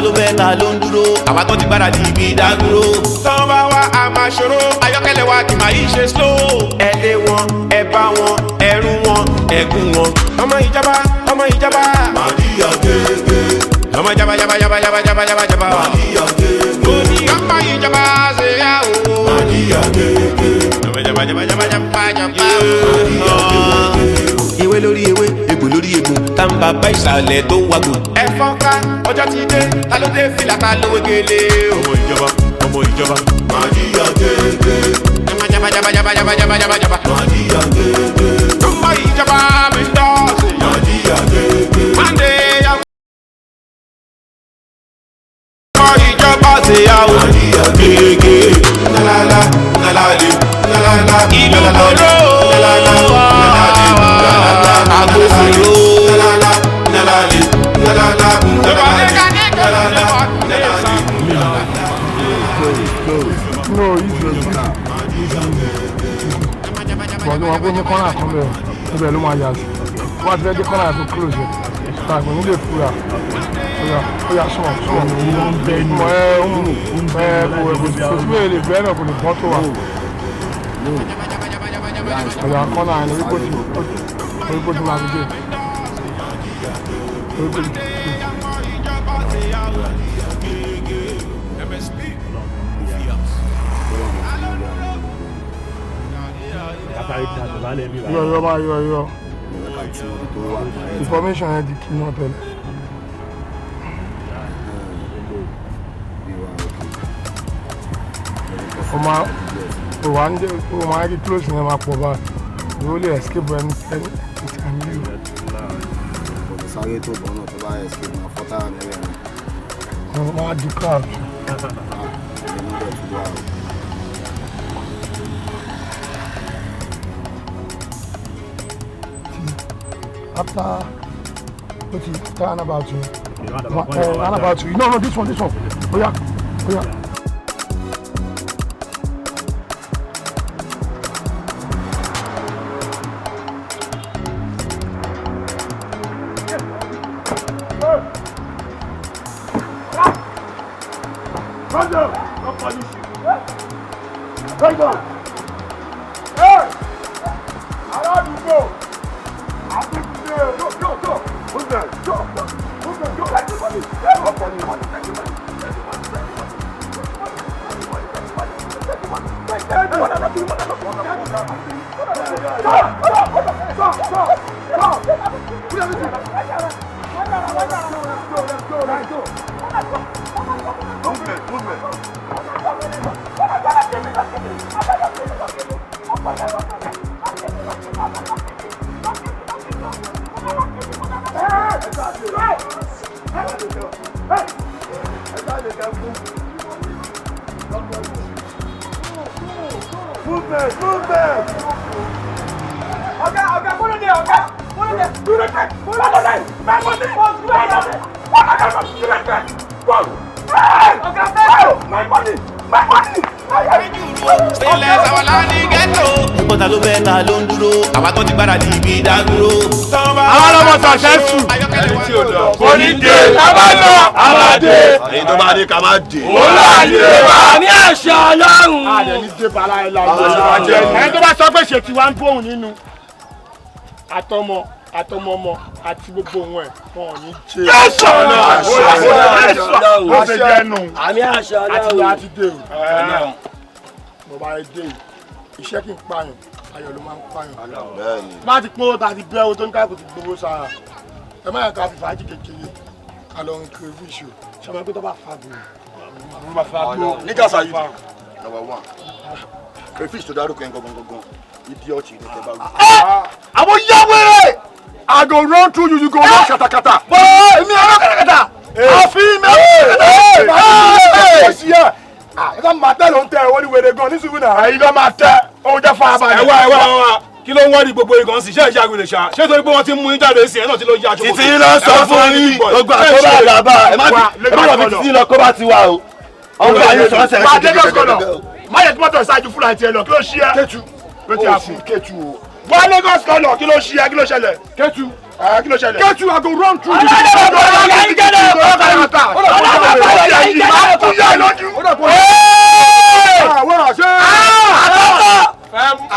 Ló bẹ́ẹ̀ ta ló ń dúró àwa tó ti gbára di ibi ìdádúró. tán bá wá a máa ṣòro ayọ́kẹ́lẹ́ wa kì máa yí ṣe slow. ẹ lé wọn ẹ bá wọn ẹrú wọn ẹgún wọn. ọmọ ìjọba màdíyà gègé. ọmọ jaba. màdíyà gègé. òní ọmọ ìjọba ṣe yá o. màdíyà gègé. ọmọ jaba. màdíyà gègé. ewé lórí ewé egbò lórí egbò tá n bàbá ìsàlẹ̀ tó wàgò. ẹ fọ́nká ọjọ́ ti dé ta ló dé fìlà ta ló wégele. ọmọ ìjọba màdíyà gègé. jaba. màdíyà gègé. ọmọ ìjọba mi ń dọ́ọ̀sì. màdíyà gègé. mande ya. ọmọ ìjọba ṣe yá o. màdíyà gègé. nalala. ìlú kolo. agbófinró. No, wọ́n tó wọ́n kó ní kọ́nà kan bẹ̀rẹ̀ níbẹ̀ ló máa yà sí wọ́n ti fẹ́ dé kọ́nà tó close ẹ̀ tàbí nílé fúra ó yà sùn kò sí bẹ́ẹ̀ lè bẹ́ẹ̀ náà kò lè bọ́ tó wà ọ̀yà kọ́nà ẹ̀ ní orípò tí máa fi dé Yọ. Information ẹ di kí náà tẹ́lẹ̀. O máa ń rí close ní ẹ máa pọ̀ báyìí. You only escape when it can you. Sáré tó bọ̀ náà tó bá escape máa fọ́tà mẹ́rẹ̀. Wọ́n máa di crowd. After an about you. An about you. No, this one. Oh yeah. Bọ́tà ló bẹ́ẹ̀ ta ló ń dúró àwa tó ti gbára di ibi ìdádúró. àwọn ọmọ sọ̀sẹ́sù ẹni tí ò dọ̀ kò ní dé kábàlọ́ àmàdé èyí tó bá dé ká má dé. òun là ń dé wa ní àṣà ọlọ́run. àdẹ̀ní dé bala ẹ̀ lọ́wọ́ ẹni tó bá sọ pé ṣètì wa ń bóun nínú àtọmọmọ àti gbogbo ohun ẹ̀ wọn ò ní jẹ́. àṣà ọlọ́run ó ṣe jẹ́nu àmì àṣà ọlọ́run àti dé o. mo bá dé iṣẹ́ kí n pààyàn ayọ̀ ló máa ń pààyàn. má ti pọ́n ta ti bẹ́ owó tó ń káàkiri ti gbowó sára ẹ má yẹ ká fi fàájì kékeré ká lọ rin crayfish o ṣe máa ń pẹ́ tó bá fa gbòòrò. ní gàṣà yìí number one crayfish tó dárúkọ yẹn gangan ìdí ọtí ní tẹ bá wù. àwọn yàwé I go run through you go run katakata. bọ́ọ̀ èmi ọ̀rọ̀ katakata àfi mẹ́rin katakata. ẹ ká máa tẹ ló ń tẹ owó ní wèrè gan ní sùúrù náà. ẹyin ló máa tẹ ohun jẹ fún abalẹ. ẹwà kí ló ń wọ́n ní gbogbo ìgàn sí ṣé ìṣe àgbèrè ṣá ṣé torí pé wọ́n ti mú yín jáde sí ẹ̀ náà ti lọ yá aṣọ. títí lọ sọ fún yín gbogbo àkóbá àgbà ẹ má fi títí lọ kó bá ti wà o. ọmọ ayé sọ ṣe é kékeré. má yẹ kí mọ́tò ṣáájú fúlàní tiẹ̀ lọ kí ló ṣí ẹ. Kétu ló ti àfún Kétu o. wá Lagos kọ́nà kí ló ṣí ẹ kí ló ṣẹlẹ̀. Kétu kí ló ṣẹlẹ̀. Kétu I go run through the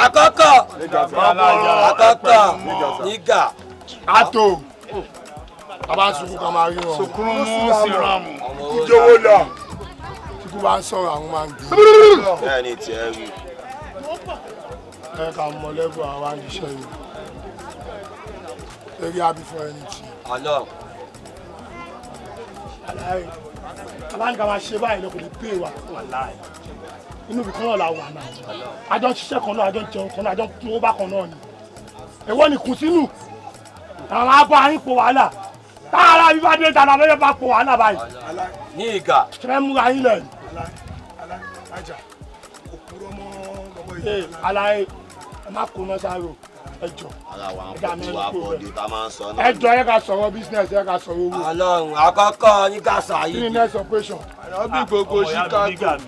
àkọ́kọ́ nígà àtò bàbá sunkún kan máa rí wọn sunkún mú sírámù ìjọwọ́ lọ tí kò bá ń sọ̀rọ̀ àwọn máa ń gbé. bẹ́ẹ̀ ni tiẹ̀ rí. ẹ ká mọ lẹ́bù àwọn àjíṣẹ́ yìí eré abífọ́ ẹni tí. aláǹkà máa ṣe báyìí lọ kò lè pè wá inú ibi kan náà la wà náà àjọ ń ṣiṣẹ́ kan náà àjọ ń jẹun kan náà àjọ ń kún owó bákan náà ni èwo ni kùn sínú àwọn abọ́ àyín po wàhálà táàrà bí bá dé dáná lọ́yẹ̀ bá po wàhálà báyìí. ní ìgà. ṣẹ́ múra yín lẹ̀. aláyé ẹ má kó náà sáré o ẹjọ ẹjọ ẹ ká sọ̀rọ̀ business ẹ ká sọ̀rọ̀ owó. Ọlọ́run àkọ́kọ́ ní ká sàyè. kí ni next operation. bí gbogbo Chicago.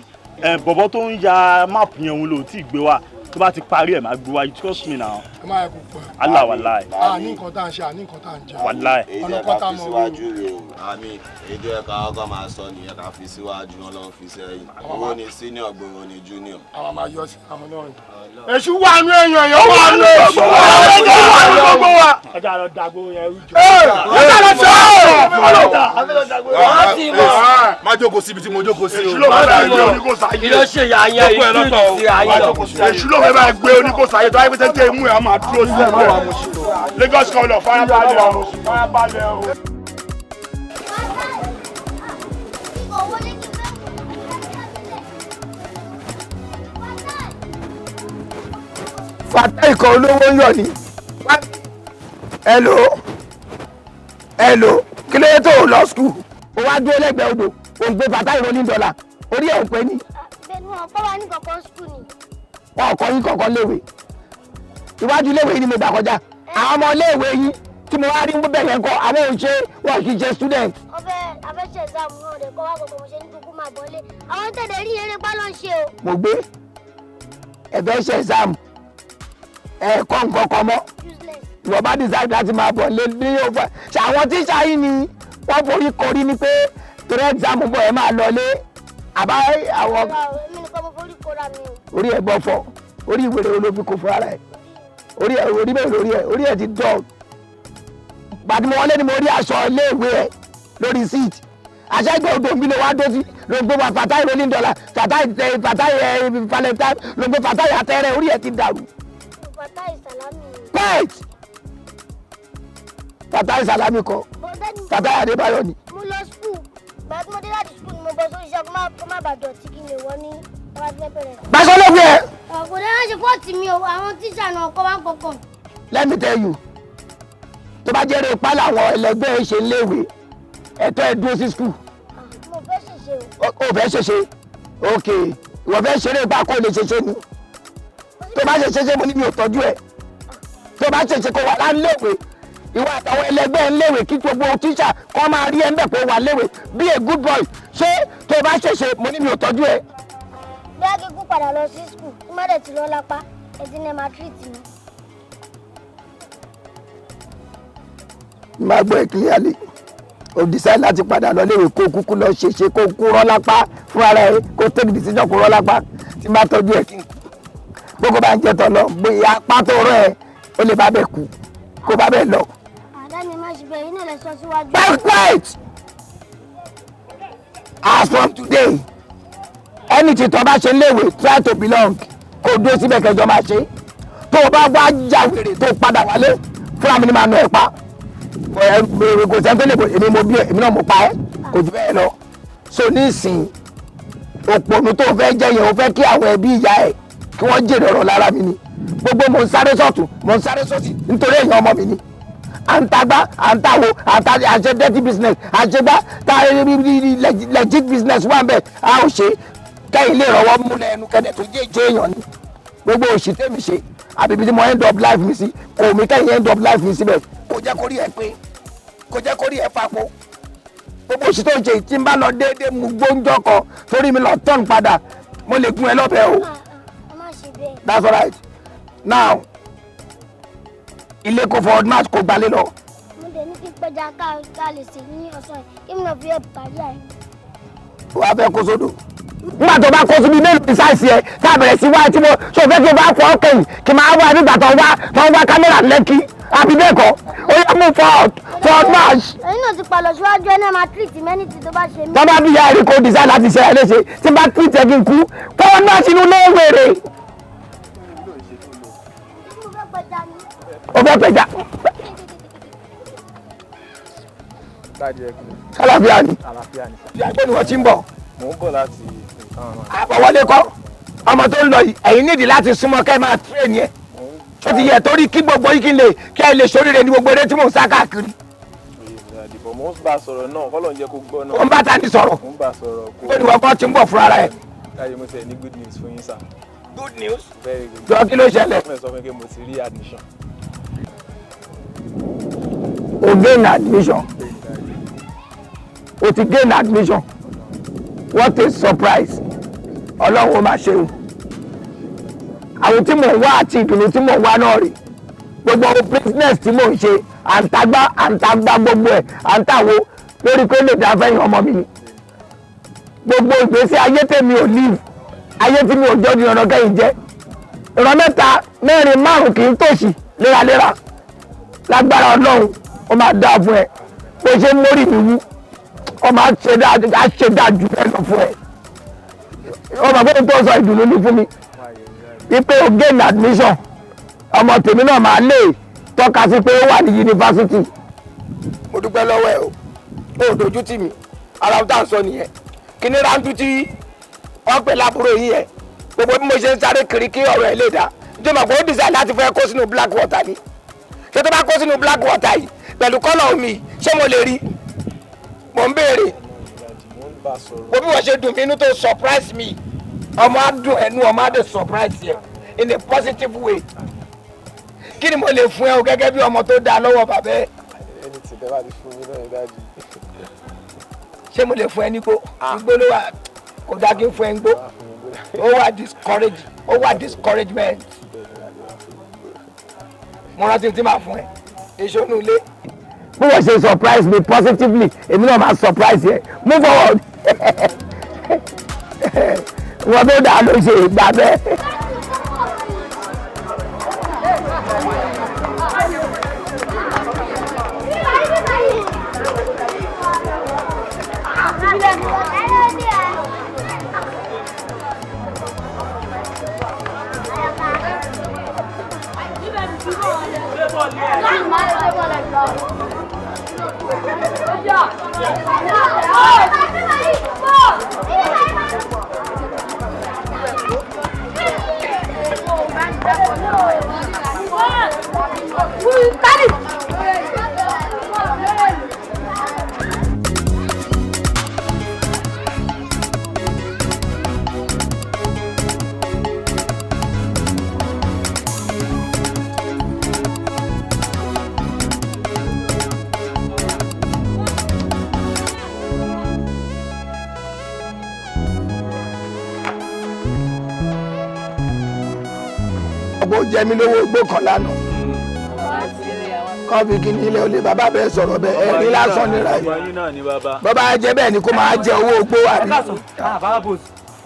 bọ̀bọ̀ tó ń ya máàpù yẹn òun ló tí ì gbé wa tó bá ti parí ẹ̀ máa gbé wa you trust me now. ẹ má yẹ kó pẹ́. Allah wàláì. ní nǹkan tá à ń ṣe àní nǹkan tá à ń jẹ. wàláì. èyí ẹ ká fi síwájú rè o àmì èdè ẹ̀ka ọkọ̀ máa sọ nìyẹn ká fi síwájú wọn lọ́wọ́ fi sẹ́yìn owó ni senior gbòòrò ni junior. àwọn máa yọ sí àwọn náà ni. èṣù wà nú èèyàn yẹn wà nú èṣù wà nú gbogbo wa. ọjà lọ dàgbò yẹn rú jù. ọjà lọ sọ ọ́. má jókòó síbi tí mo jókòó sí o. èṣù ló fẹ́ bá gbé oníkóṣà yé. kí ló ṣe yà yẹn ìtú ti ayé lọ. èṣù ló fẹ́ bá gbé oníkóṣà yé tó ayé pété tẹ imú ẹ̀ á máa dúró sí ẹ̀. Lagos kọ́lọ̀ farabalẹ̀ o farabalẹ̀ o. fàtà ikọ̀ olówó ń yọ̀ ni hello kí ló yẹ tó o lọ skul o wá dúró lẹ́gbẹ̀ẹ́ odò o ń gbé fàtà ìròyìn dọ́là orí ẹ̀ ò pé ní. bẹ́ẹ̀ni wọn kọ́ wa ní kọ̀ọ̀kan skul ni. wọn kọ́ yín kọ̀ọ̀kan léwe iwájú léwe yìí ni mo gbà kọjá àwọn ọmọ léwe yìí tí mo wá rí bẹ́ẹ̀ yẹn kọ́ àwọn ò ṣe wọn kì í ṣe student. ọbẹ̀ afẹ́ṣẹ̀ exam náà lè kọ́ wá gbogbo mo ṣe ní kúkú máa bọ́lé àwọn tẹ̀lé rí eré pa ló ń ṣe o. mo gbé ẹ̀fẹ́ ṣe exam ẹ̀kọ́ nǹkan kan mọ́ ìwọ bá decide láti máa bọ̀ lé ní òfò ṣe àwọn tíṣà yìí ni wọ́n forí korí ni pé torí exam bọ̀ ẹ̀ máa lọ lé àbá àwọn. èmi nìkan mo forí kóra mi o. orí ẹ̀ bọ́ fọ́ orí ìwé rẹ̀ olóbi kò fún ara ẹ̀ orí bẹ́ẹ̀ orí ẹ̀ ti dọ̀ gbàtí mo wọlé ni mo rí aṣọ iléèwé ẹ̀ lórí seat àṣẹ́gbẹ́ odò mi ló wá dó sí ló gbé wa fàtáì rolling dollar fàtáì valentine ló gbé fàtáì àtẹ́rẹ́ orí ẹ̀ ti dàrú. Fàtáì Sàlámì. pet fàtáì Sàlámì kọ́ fàtáì Adébáyọ̀ ni. mo lọ skul gbàtí mo dé láti skul ni mo bọ sórí iṣẹ́ kó má bàa dọ̀tí kí n lè wọ ní ọba tí wọ́n bẹ̀rẹ̀. gbàsọ́ ló gbé ẹ. kò dé ránṣẹ́ fọ́ọ̀tì mi o àwọn tíṣà náà kọ́ wá ń kọ̀ọ̀kan. let me tell you tó bá jẹ́rìí ipá làwọn ẹlẹgbẹ́ ṣe ń léwe ẹ̀tọ́ ẹ̀ dúró sí skul. mo fẹ́ ṣèṣe o. o fẹ́ ṣèṣe ok ìwọ fẹ́ ṣeré ipá kó lè ṣeṣe ni tó bá ṣe mo ní mi ò tọ́jú ẹ̀ tó bá ṣe kó wà láńléèwé ìwọ àtàwọn ẹlẹgbẹ́ ńléèwé kí gbogbo tíṣà kọ́ máa rí ẹ̀ ń bẹ̀ pé wà léèwé be a good boy ṣé tó bá ṣe mo ní mi ò tọ́jú ẹ̀. bí a kíkú padà lọ sí skul kí má dẹ̀ ti lọ lápá ẹ̀dín ẹ̀ máa tírìtì mi. máa gbọ́ ẹ̀ clearly o decide láti padà lọ léèwé kó kúkú lọ ṣe kó kú rọ́ lápá fún ara ẹ̀ kó take decision kó rọ́ lápá tí má tọ́jú ẹ̀ kí n kú gbogbo bá ń jẹ tọ lọ bóyá apá tó rọ ẹ ó lè bá bẹ kú kó bá bẹ lọ. àdáni má ṣe bẹ́ẹ̀ iná lè sọ síwájú. be quiet as from today anything tó bá ṣe léèwé try to belong kó dúró síbẹ̀ kẹjọ máa ṣe tó o bá wá já wèrè tó padà wálé fúnra mi ni màá nù ẹ̀ pa kò sẹ́ńtẹ́ lè bọ̀ èmi mo bí ẹ èmi náà mo pa ẹ́ kò jù bẹ́ẹ̀ lọ so nísìnyí òpònú tó fẹ́ jẹ́ yẹn o fẹ́ kí àwọn ẹbí ìyá ẹ̀ kí wọ́n jèrè ọ̀rọ̀ lára mi ni gbogbo mo ń sáré sọ̀tún mo ń sáré sọ̀tì nítorí èèyàn ọmọ mi ni à ń tagbá à ń tàwo àṣẹ dirty business àṣegbá legit business wà bẹ́ẹ̀ a ò ṣe kẹ́yìn lè rọwọ́ múlẹ̀ ẹnu kẹ́dẹ̀ tó jẹ́ èèyàn ni gbogbo òṣì tèmi ṣe àbíbi tí mo end up life mi sí kò mí kẹ́yìn end up life mi síbẹ̀ kò jẹ́ kórí ẹ pé kò jẹ́ kórí ẹ papò gbogbo òṣì tó ń ṣe tí n bá lọ déédéé mú gbóúnjọ kan torí mi lọ tọ́n padà mo lè gún ẹ lọ́bẹ̀ o. That's all right. Now ilé kò forward match kò gbalé lọ. mo dẹ̀ ní kí n pẹja ká lè sè ní ọ̀sán yìí kí mi náà fi ẹ̀ parí àyè. wàá fẹ́ kó sódò. nígbà tó bá kó síbi mélòó ní sáìsì ẹ tá a bẹ̀rẹ̀ sí wá tí mo ṣe fẹ́ kí n bá fọ́ kẹ́yìn kí n máa wá nígbà tó ń wá kámẹ́rà lẹ́kì àbí bẹ́ẹ̀ kọ́ ó yẹ mú forward match. ẹ̀yin náà ti palọ̀ síwájú ẹ̀ náà máa treat mẹ́nìtì tó bá ṣe mí. tọ́ bá bí ya ẹ̀rí kó design láti ṣe ẹ̀ léṣe tí n bá treat ẹ̀ kí n kú forward match inú ló ń wèrè. o fẹ́ pẹja. àlàáfíà ni ìyàgbé ni wọ́n ti ń bọ̀. mò ń bọ̀ láti àbọ̀wọlé kọ́ ọmọ tó ń lọ yìí ẹ̀yin nídìí láti súnmọ́ kẹ́ ẹ máa tírèèni ẹ̀ ó ti yẹ torí kí gbogbo yìí kí ẹ lè ṣoríire ní gbogbo eré tí mò ń sá káàkiri. mo ń bá sọ̀rọ̀ náà kọ́lọ̀ ń jẹ́ kó gbọ́ náà. ó ń bá ta ni sọ̀rọ̀. mo ń bá sọ̀rọ̀ kó. ó ní wọ́n kọ́ ti ń bọ̀ fúnra rẹ̀. káyọ̀ mo tẹ̀ ní good news fún yín sà. good news. very good. jọ kí ló ṣẹlẹ̀. mo sọ fún mi pé mo ti rí admission. o gain admission. o ti gain admission. what a surprise. ọlọ́run ó máa ṣe o. àwọn tí mò ń wá àti ìdùnnú tí mò ń wá náà rí gbogbo business tí mò ń ṣe àǹtagbá gbogbo ẹ̀ àǹtàwó lórí pé lè dá fẹ́yìn ọmọ mi ni gbogbo ìgbésí ayé tèmi ò live ayé tí mi ò jọ́ ní ọ̀nà kẹ́yìn jẹ́ ìran mẹ́ta mẹ́rin márùn kì í tòṣì léraléra lágbára ọlọ́run ó máa dáa fún ẹ bó ṣe ń mórí mi wú ó máa ṣe dáa jù bẹ́ẹ̀ lọ fún ẹ ọmọ bó tó sọ ìdùnnú ní fún mi wípé o gain admission ọmọ tèmi náà máa lè tọ́ka sí pé ó wà ní yunifásitì. mo dúpẹ́ lọ́wọ́ ẹ o ó dojú tì mí ara ó tà ń sọ nìyẹn kí ni rántú tí wọ́n pè lábúrò yìí yẹn gbogbo bí mo ṣe ń sáré kiri kí ọ̀rọ̀ ẹ̀ lè dá jọmọ̀ pé ó decide láti fẹ́ kó sínú black water ni ṣé tó bá kó sínú black water yìí pẹ̀lú kọ́lọ̀ omi ṣé mo lè rí mo ń béèrè bó bí wọ́n ṣe dùn mí inú tó surprise me ọmọ adùn ẹnu ọmọ adùn surprise yẹ in a positive way kí ni mo lè fún ẹ o gẹ́gẹ́ bí ọmọ tó dáa lọ́wọ́ bàbá ẹ. ẹni tí bẹ́ẹ̀ bá ti fún mi náà dájú. ṣé mo lè fún ẹ nígbó igbó ló wà kò dáa kí n fún ẹ nígbó ó wà discouragement mo rántí tí màá fún ẹ ìṣonú ilé. bí wọ́n ṣe surprise me positively èmi náà máa surprise yẹ move forward wọ́n tó dáa ló ṣe ìgbà bẹ́ẹ̀. jẹ mí lówó gbó kan lánàá kọ́ọ̀bì kìíní ilé olè bàbá bẹ́ẹ̀ sọ̀rọ̀ bẹ́ẹ̀ ẹ̀rí lásán nira yìí bàbá jẹ bẹ́ẹ̀ ni kó máa jẹ owó gbó àbí.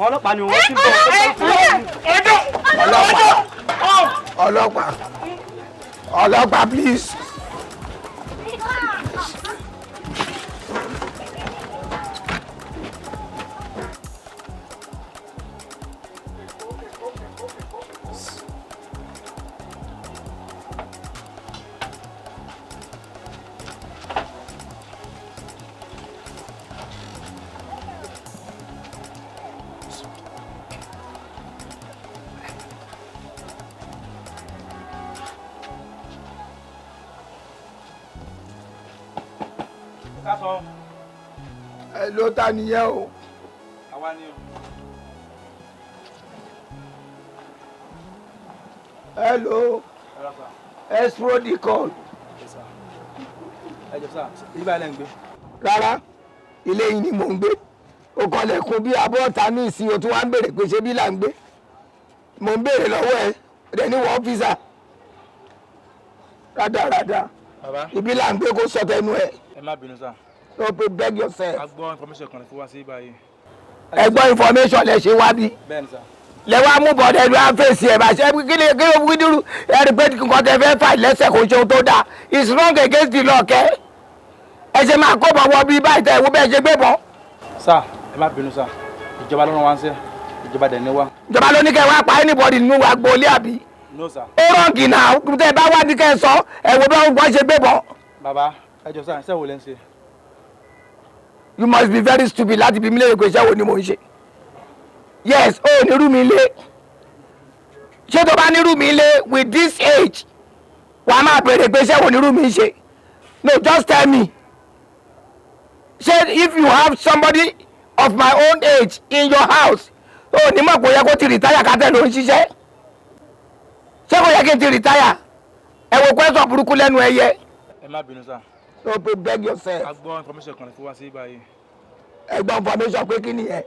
ọlọ́pàá ni wọ́n ti bọ̀. ọlọ́pàá please. ẹ ló ta nìyẹn o. àwa ni o. Hello. Explode call. Ẹ jọ̀ọ́ sà, ibà lẹ́ ń gbé. Rárá, ilé yìí ni mò ń gbé. O kọlẹ̀kùn bí abọ́ ọ̀tá ní ìsìn o tún wá ń béèrè pé ṣé bí là ń gbé. Mò ń béèrè lọ́wọ́ ẹ, rẹ̀ ní wọ́n fíìsà. Rádaràda. Bàbá. Ibi là ń gbé kó sọ tẹnu ẹ. Ẹ má bínú sà. No pay beg yourself. A gbọ́ information kan fún wa sí báyìí. Ẹ gbọ́ information lẹ ṣe wá bí. Bẹ́ẹ̀ni sà. Lẹ wá mú bọ̀dẹ̀ lu àfẹ́sì ẹ̀ bá ṣe kí ló wí dúró ẹ rí pé nǹkan tẹ fẹ́ fà lẹ́sẹ̀ kò ṣe ohun tó dáa. It's wrong against the law kẹ́. Ẹ ṣe máa kó bọ̀wọ̀ bíi báyìí tẹ̀ wọ́n bẹ́ẹ̀ ṣe gbé bọ̀. Sà, ẹ má bínú sà. Ìjọba ló rán wa ń ṣe. Ìjọba dẹ̀ ní wá. Ìjọba ló ní kẹ́ wá pa anybody nínú agboolé àbí. No sà. Ó rọ̀ǹgì náà tẹ́ ẹ bá wá ní kẹ́ ẹ sọ ẹ wo bẹ́ẹ̀ wọ́n ṣe gbé bọ̀. Bàbá, ẹ jọ̀ọ́ sà, iṣẹ́ wo lẹ ń ṣe? You must be very stupid láti bí mi lè pè iṣẹ́ wo ni mò ń ṣe. Yes, ó ní rú mi lé. Ṣé tó bá ní rú mi lé with this age wàá máa bèrè pé iṣẹ́ wo ni rú mi ń ṣe? No, just tell me. Ṣé if you have somebody of my own age in your house ó ní mọ̀ pé ó yẹ kó ti retire kátẹ́ ló ń ṣiṣẹ́? Ṣé kò yẹ kí n ti retire? Ẹ wo question burúkú lẹ́nu ẹyẹ. Ẹ má bínú sà. No pay beg yourself. A gbọ́ information kan fún wa sí báyìí. Ẹ gbọ́ information pé kí nìyẹn?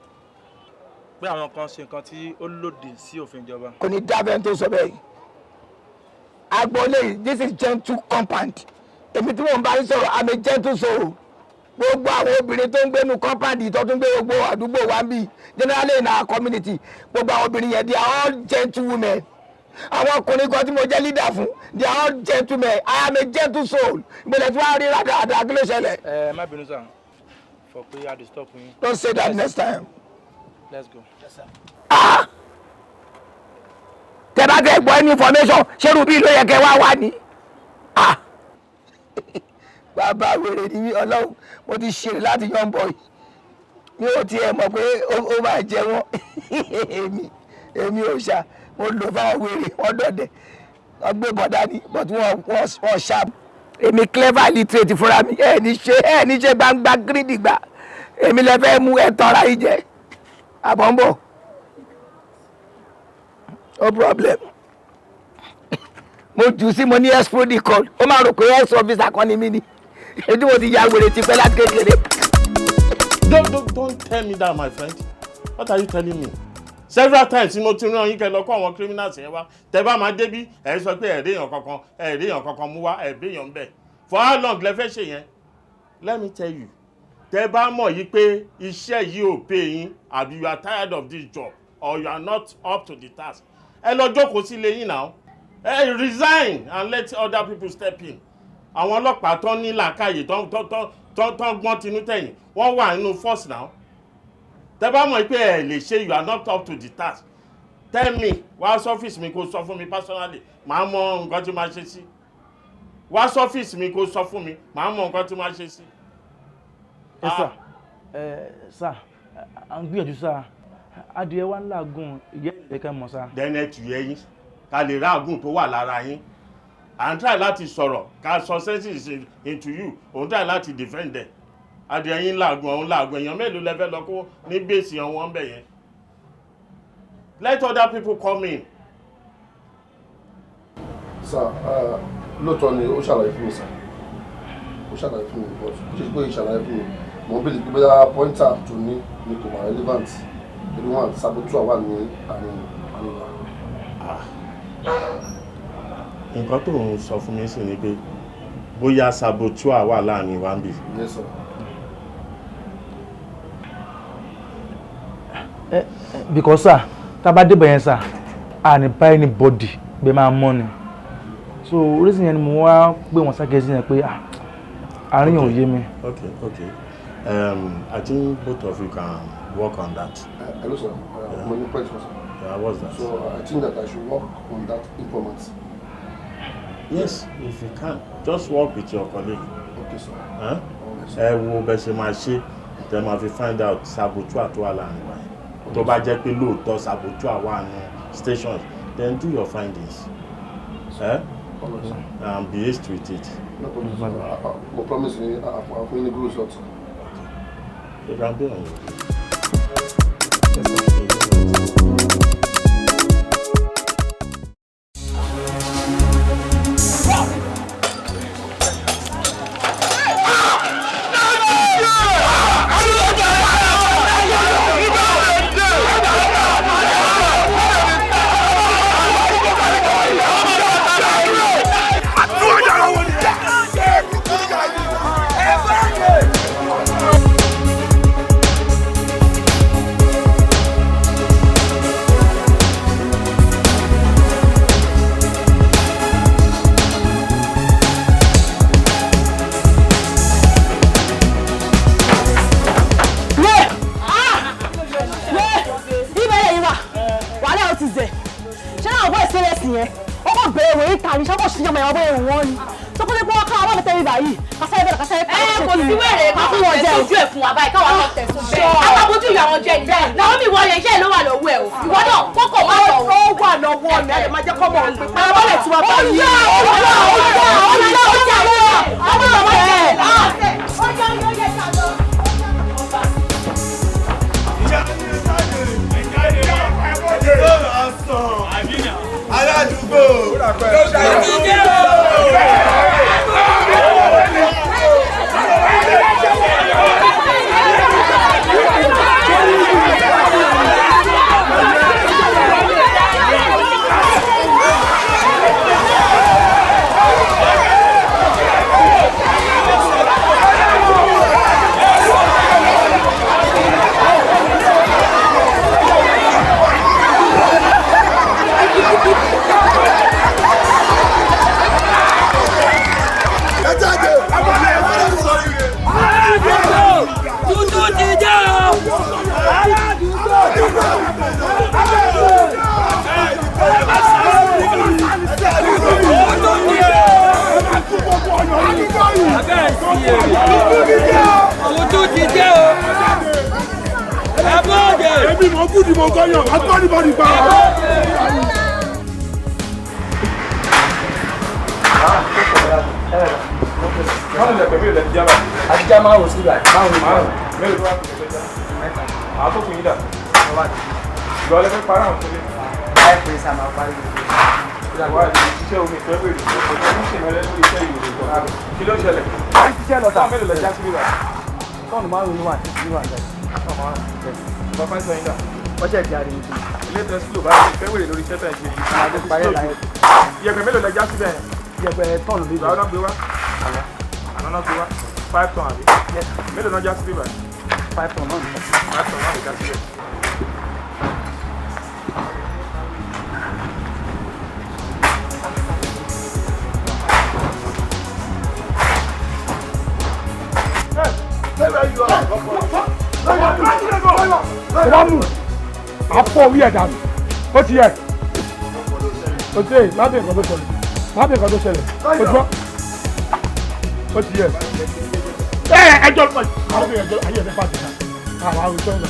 Pé àwọn kan ṣe nǹkan tí ó lòdì sí òfin ìjọba. Kò ní dábẹ́ tó sọ bẹ́ẹ̀. Agboolé, this is gentle compound. Èmi tí mò ń bá yín sọ̀rọ̀, I'm a gentle soul. Gbogbo àwọn obìnrin tó ń gbénu compound yìí tó tún gbé gbogbo àdúgbò wa ń bì generally in our community. Gbogbo àwọn obìnrin yẹn they are all gentle women. Àwọn ọkùnrin kan tí mo jẹ́ leader fún they are all gentlemen. I am a gentle soul. Ìgbésẹ̀ tí wàá rí rádaràdà kí ló ṣẹlẹ̀? Ẹ má bínú sà. For pé I disturb yín. Don't say that next time. Let's go. Yes, sir. Tẹ bá tẹ gbọ́ any information ṣerú bí ló yẹ kẹ wá wá ní. Bàbá wèrè ni mí Ọlọ́run mo ti ṣeré láti young boy mi ò tiẹ̀ mọ̀ pé ó máa jẹ wọ́n èmi ò ṣá mo lò fáwọn wèrè wọ́n dọ̀dẹ̀ wọ́n gbé bọ̀dá ni but wọ́n ṣá. Èmi clever literate fúnra mi ẹ̀ ní ṣe gbangba gírídìgbà èmi lè fẹ́ mú ẹ̀ tọ́ra yìí jẹ àbọ̀nbọ̀. No problem. Mo jù sí mo ní explode call. Ó máa rò pé ex officer kan ni mí ni. Èdè mo ti ya wèrè ti pẹ́ láti kékeré. Don't tell me that, my friend. What are you telling me? Several times mo ti rán yín kẹ́ lọ kó àwọn criminals yẹn wá. Tẹ́ bá máa débí ẹ sọ pé èèyàn kankan mú wá èèyàn ńbẹ̀. For how long lẹ fẹ́ ṣe yẹn? Let me tell you. Tẹ́ bá mọ̀ yí pé iṣẹ́ yìí ò pay yín àbí you are tired of this job or you are not up to the task. Ẹ lọ jókòó sí ilé yín now. Resign and let other people step in. Àwọn ọlọ́pàá tó ní làákàyè tó gbọ́n tinú tẹ̀yìn wọ́n wà nínú force now. Tẹ́ bá mọ̀ pé ẹ lè ṣe you are not up to the task. Tell me wá sọ́fíìsì mi kó sọ fún mi personally màá mọ nǹkan tí màá ṣe sí. Wá sọ́fíìsì mi kó sọ fún mi màá mọ nǹkan tí màá ṣe sí. Ẹ sà sà à ń gbìyànjú sà adìẹ wa ń làágùn ìyẹ́ ìlẹ́kẹ̀ mọ̀ sà. Dẹ́nẹ̀tì yẹn ká lè ráàgùn tó wà lára yín. À ń try láti sọ̀rọ̀ ká sọ senses into you òun try láti defend ẹ̀. Adìẹ yín làágùn ọ̀hún làágùn èèyàn mélòó lẹ fẹ́ lọ kó ní bẹ́ẹ̀sì ọ̀wọ́n bẹ̀ yẹn. Let other people come in. Sir, lóòótọ́ ni ó ṣàlàyé fún mi sir. Ó ṣàlàyé fún mi but ó ṣe pé ìṣàlàyé fún mi. Mo ń bèèrè pé bóyá pointer tó ní kò wà relevant. Torí wọn saboteur wà ní àárín wa. Nǹkan tó ń sọ fún mi sì ni pé bóyá saboteur wà láàrin wa ń bì. Yes sir. Because sir tá bá débẹ̀ yẹn sir a ní buy anybody bẹ́ẹ̀ máa mọ́ ni so reason yẹn ni mo wá pé wọ́n ṣàkíyèsí yẹn pé àárín yẹn ò yé mi. Okay. I think both of you can work on that. Hello sir. My point sir. What's that? So I think that I should work on that informant. Yes, if you can, just work with your colleague. Okay sir. Ẹ wo bẹ́ ṣe máa ṣe tẹ́ máa fi find out saboteur tó wà láàrin wa. Tó bá jẹ́ pé lóòótọ́ saboteur wà ní stations, then do your findings. And be hasty with it. No problem sir. I promise you I'll find a good result. You can be on your way. ọmọ ìwọ bóyá ìwọ̀n ni tó kó lè gbọ́ ká àwọn tẹ̀lé báyìí kásáré bẹ̀rẹ̀ kásáré kò sí wèrè káwọn tẹ̀sójú ẹ̀ fún wa báyìí káwọn náà tẹ̀sójú ẹ̀ àwọn abojú ìyá wọn jẹ́ nìyẹn Naomi wọlé iṣẹ́ ló wà lọ́wọ́ ẹ̀ o ìwọ náà kókò má lọ. ó wà lọ́wọ́ mi ẹ̀ máa jẹ́ kọ́ mọ̀ pé pàrọ̀ lè tiwa báyìí. aládùúgbò Ojú ti dé o. Ẹ bọ́ọ̀dẹ̀. Èmi mọ̀ kú ni mo gọ́yàn, agbọ́nibọ́ni bá wa. Àtijọ́ máa wò sí ibà. Mélòó tó wà kò tó jẹ́? Mẹ́ta. Àwọn tó kù yín dà. Ìgbà ọlẹ́ fẹ́ parí àwọn tó lé. Báyìí pé sá máa parí. Ìyàwó àti iṣẹ́ omi ìfẹ́ bèrè. Òjò ní ìṣẹ̀mẹ́lẹ́ lórí iṣẹ́ ìwòrán ìjọba. Kí ló ṣẹlẹ̀? Wọ́n ti ṣiṣẹ́ lọ sáà mélòó lọ já sí ibà. Tọ́ọ̀nù márùn-ún wà àti ìwà àgbẹ̀. Bàbá ń sọ yín dà. Wọ́n ṣẹ̀ di ariwo sí. Ilé ìtọ́ sílò bá ti fẹ́ wèrè lórí iṣẹ́ tẹ̀ ṣe. Àti parí ẹ̀ láyé. Iyẹ̀pẹ̀ mélòó lọ já síbẹ̀? Iyẹ̀pẹ̀ tọ́ọ̀nù bíbí. Ìgbà ọ̀nà gbé wá. Àná náà gbé wá. 5 ton àbí? Mélòó náà já sí bíbá? 5 ton náà. 5 ton náà lè já síbẹ̀. Ìwọ́nù àpò orí ẹ̀dá mi, ó ti yẹ. Ó ti yẹ, má bẹ̀ nǹkan tó ṣẹlẹ̀. Má bẹ̀ nǹkan tó ṣẹlẹ̀. Ó ti wọ́n. Ó ti yẹ. Ẹjọ́ ló pàdé. Àwọn obìnrin ẹjọ́ ayé ẹ̀fẹ́ pàdé náà. Àwọn àrùn ìṣọ́ ìgbà.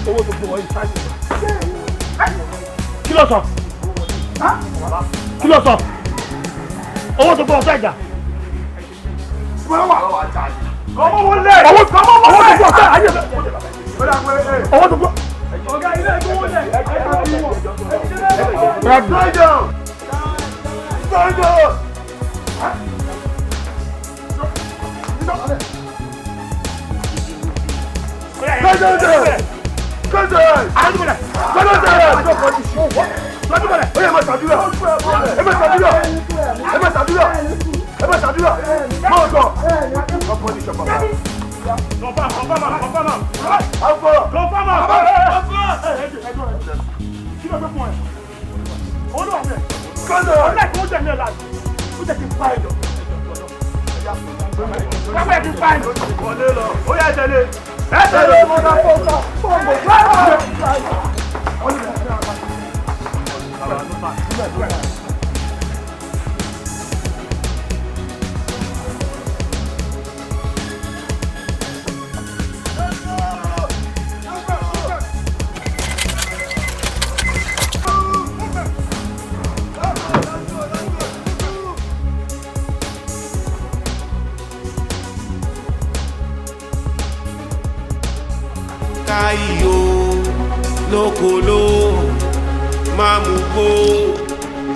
Owó tó gbé wọ́n yìí sáìsì. Kí ló sọ? Kí ló sọ? Owó tó gbé wọ́n sáìjà. Kọ́mọ́ wọlé. Owó tó gbé wọ́n sáìjà. Owó tó gbé. Ọ̀gá ilé ẹ̀kọ́ wọlé. Kayo lokolo mamugo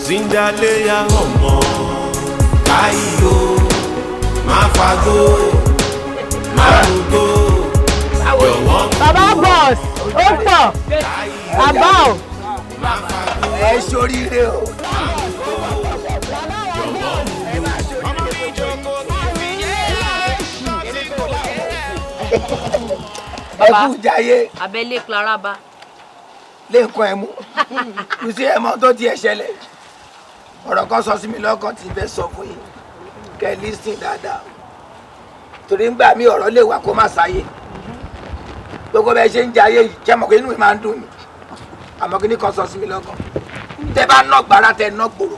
zindale ya ọmọ Kayo mafago mamugo yọwọ. Bàbá boss ó pọ̀ bàbá o. Ẹ ṣoríire o. Ẹkú jayé. Abẹ́lé Claraba. Lẹ́ẹ̀kan ẹ̀ mú. Kù sí ẹ̀mọ́ tó ti ẹ̀ ṣẹlẹ̀. Ọ̀rọ̀ kan sọ sí mi lọ́kàn tí fẹ́ sọ fún yín. Kẹ́ ẹ lísìn dáadáa. Torí ń gbà mí ọ̀rọ̀ lè wà kó má sáyé. Gbogbo bẹ́ẹ̀ ṣe ń jayé yìí, kẹ́ mọ̀ pé inú mi máa ń dùn mí. Àmọ́ kí ni kan sọ sí mi lọ́kàn. Tẹ́ bá ná gbàrà tẹ ná gbòòrò.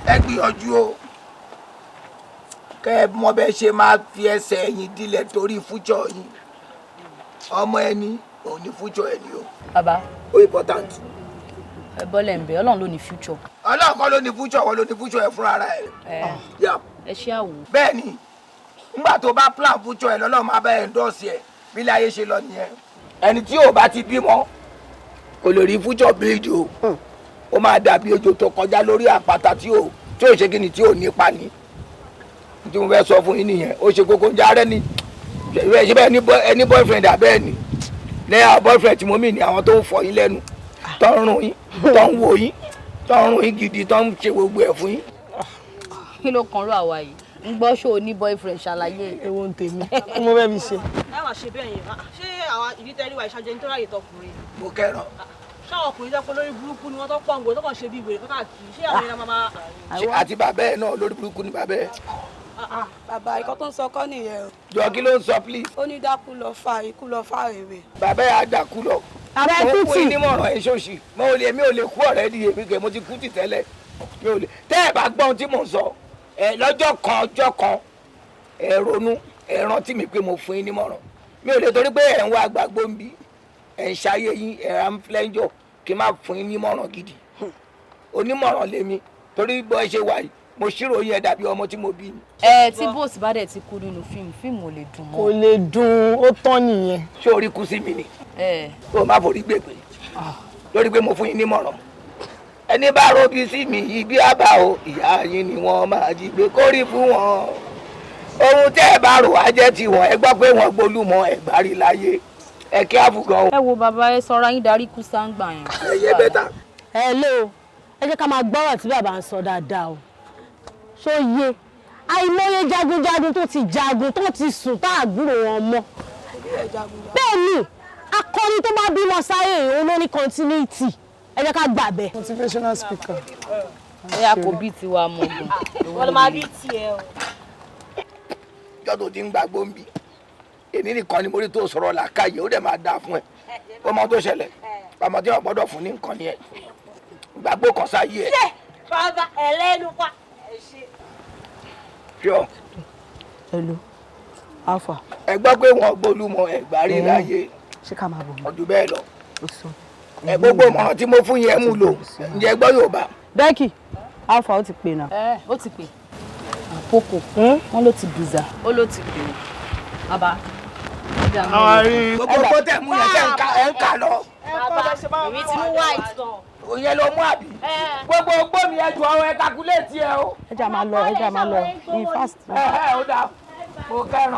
ẹ gbìyànjú o kẹ́ ẹ mọ bẹ́ẹ̀ ṣe máa fi ẹsẹ̀ ẹ̀yìn dílẹ̀ torí fújọ́ yín ọmọ ẹni ò ní fújọ́ ẹni o. bàbá ó important. ẹ bọ́lẹ̀ ń bẹ ọlọ́run ló ní future. ọlọ́run kọ́ ló ní fújọ́ wọn ló ní fújọ́ ẹ fúnra rẹ̀. ẹ ṣé àwò. bẹ́ẹ̀ ni nígbà tó bá plan fújọ́ ẹ lọ́lọ́run máa bá ẹ endorse ẹ bí láyé ṣe lọ nìyẹn. ẹni tí ò bá ti bímọ kò lè rí fújọ́ bíríjì o ó máa dàbí ejò tó kọjá lórí àpáta tí ò ṣe kí ni tí ò nípa ni tí mo fẹ́ sọ fún yín nìyẹn ó ṣe kókó ń jarẹ́ ni ṣe bẹ́ẹ̀ ẹni boyfriend àbẹ́ẹ̀ ni lẹ́yìn àwọn boyfriend tí mo mì ní àwọn tó ń fọ yín lẹ́nu tó ń rún yín tó ń wò yín tó ń rún yín gidi tó ń ṣe gbogbo ẹ̀ fún yín. kí ló kan rú àwa yìí ń gbọ́ ṣó o ní boyfriend ṣàlàyé. ewo ń tèmi mo fẹ́ fi ṣe. ẹ wá ṣe bẹ́ẹ̀ yẹn ṣé àwọn ìdí tẹ́lẹ̀ wà ìṣàjẹ́ nítorí àyè tọkùnrin. mo kẹ́ràn. ṣáwọn ọkùnrin jẹ́ pé lórí burúkú ni wọ́n tó pọ̀ ń gbò tó kàn ṣe bí ìwé káàkiri ṣé àwọn ìlànà máa. àti bàbá ẹ náà lórí burúkú ni bàbá ẹ. bàbá ikọ́ tó ń sọ kọ́ nìyẹn o. jọ kí ló ń sọ please. ó ní dákú lọ fa ikú lọ fa rèé. bàbá ẹ á dàkú lọ. bàbá ẹ mo kú fún tì. yín nímọ̀ràn ẹ ṣòṣì mi ò lè kú ọ̀rẹ́ di èmi kẹ́ mo ti kú tì tẹ́lẹ̀ mi ò lè. tẹ́ ẹ bá gbọ́ ohun tí mò ń sọ ẹ lọ́jọ́ kan ẹ ronú ẹ rántí mi pé mo fún yín nímọ̀ràn mi ò lè torí pé ẹ̀ ń wá gbàgbó ń bí ẹ̀ ń ṣayé yín ẹ̀ ń flẹ́ńjọ kí n má fún yín nímọ̀ràn gidi onímọ̀ràn lèmi torí bọ́ ẹ ṣe wà yìí mo ṣírò yín ẹ dàbí ọmọ tí mo bí ni. tí bóòsì bá dẹ̀ ti kú nínú fíìmù ò lè dùn mọ́. kò lè dùn ó tán nìyẹn. ṣé orí kú sí mi ni. ó má forí gbègbè lórí pé mo fún yín nímọ̀ràn ẹni bá robi sí mi ibi àbá o ìyá yín ni wọ́n máa jí gbé kórìí fún wọn ohun tẹ́ ẹ bá rò á jẹ́ tiwọn ẹ gbọ́ pé wọ́n gbólúmọ ẹ̀gbárí láyé ẹ kí á fún gan. ẹ wo bàbá ẹ sọra yín darí kú sáńgbà yẹn. ẹ yẹ bẹ́tà. ẹ lé o ẹ jẹ́ ká máa gbọ́rọ̀ tí bàbá ń sọ dáadáa o ṣó yé àìmọye jagunjagun tó ti jagun tó ti sùn tá àgbúrò wọn mọ́ bẹ́ẹ̀ ni akọni tó bá bímọ sáyé òun ló ní continuity ẹ jẹ́ ká gbà bẹ́ẹ̀. motivational speaker. ẹ yà kó bí tiwa mọ gan. wọ́n lọ máa bí tiẹ̀ o. ìjọ tó ti ń gbàgbó ń bí èmi nìkan ni mo rí tó sọ̀rọ̀ làákàyè ó dẹ̀ máa dáa fún ẹ ọmọ tó ṣẹlẹ̀ ọmọ tí wọn gbọ́dọ̀ fún ní nǹkan yẹn gbàgbó kan sáyé ẹ. bàbá ẹlẹ́nu pa ẹ ṣe. ṣọ. hello alpha. ẹ gbọ́ pé wọ́n gbólúmọ ẹ̀gbárí láyé ṣé ká máa bọ̀ ọdún bẹ́ẹ̀ lọ ẹ gbogbo ọmọ tí mo fún yẹn mú lò ǹjẹ́ gbọ́ Yorùbá. Becky alpha ó ti pè náà. ó ti pè àpòkò wọn ló ti bìzà ó ló ti pè bàbá. gbogbo tó tẹ̀ mú yẹn ṣe ń kà lọ. bàbá èmi ti mú white gan. òyìn ló mú àbí. gbogbo gbòmí ẹjọ àwọn ẹ kakuléètì ẹ o. ẹja máa lọ ní fast. ó dà mo kẹràn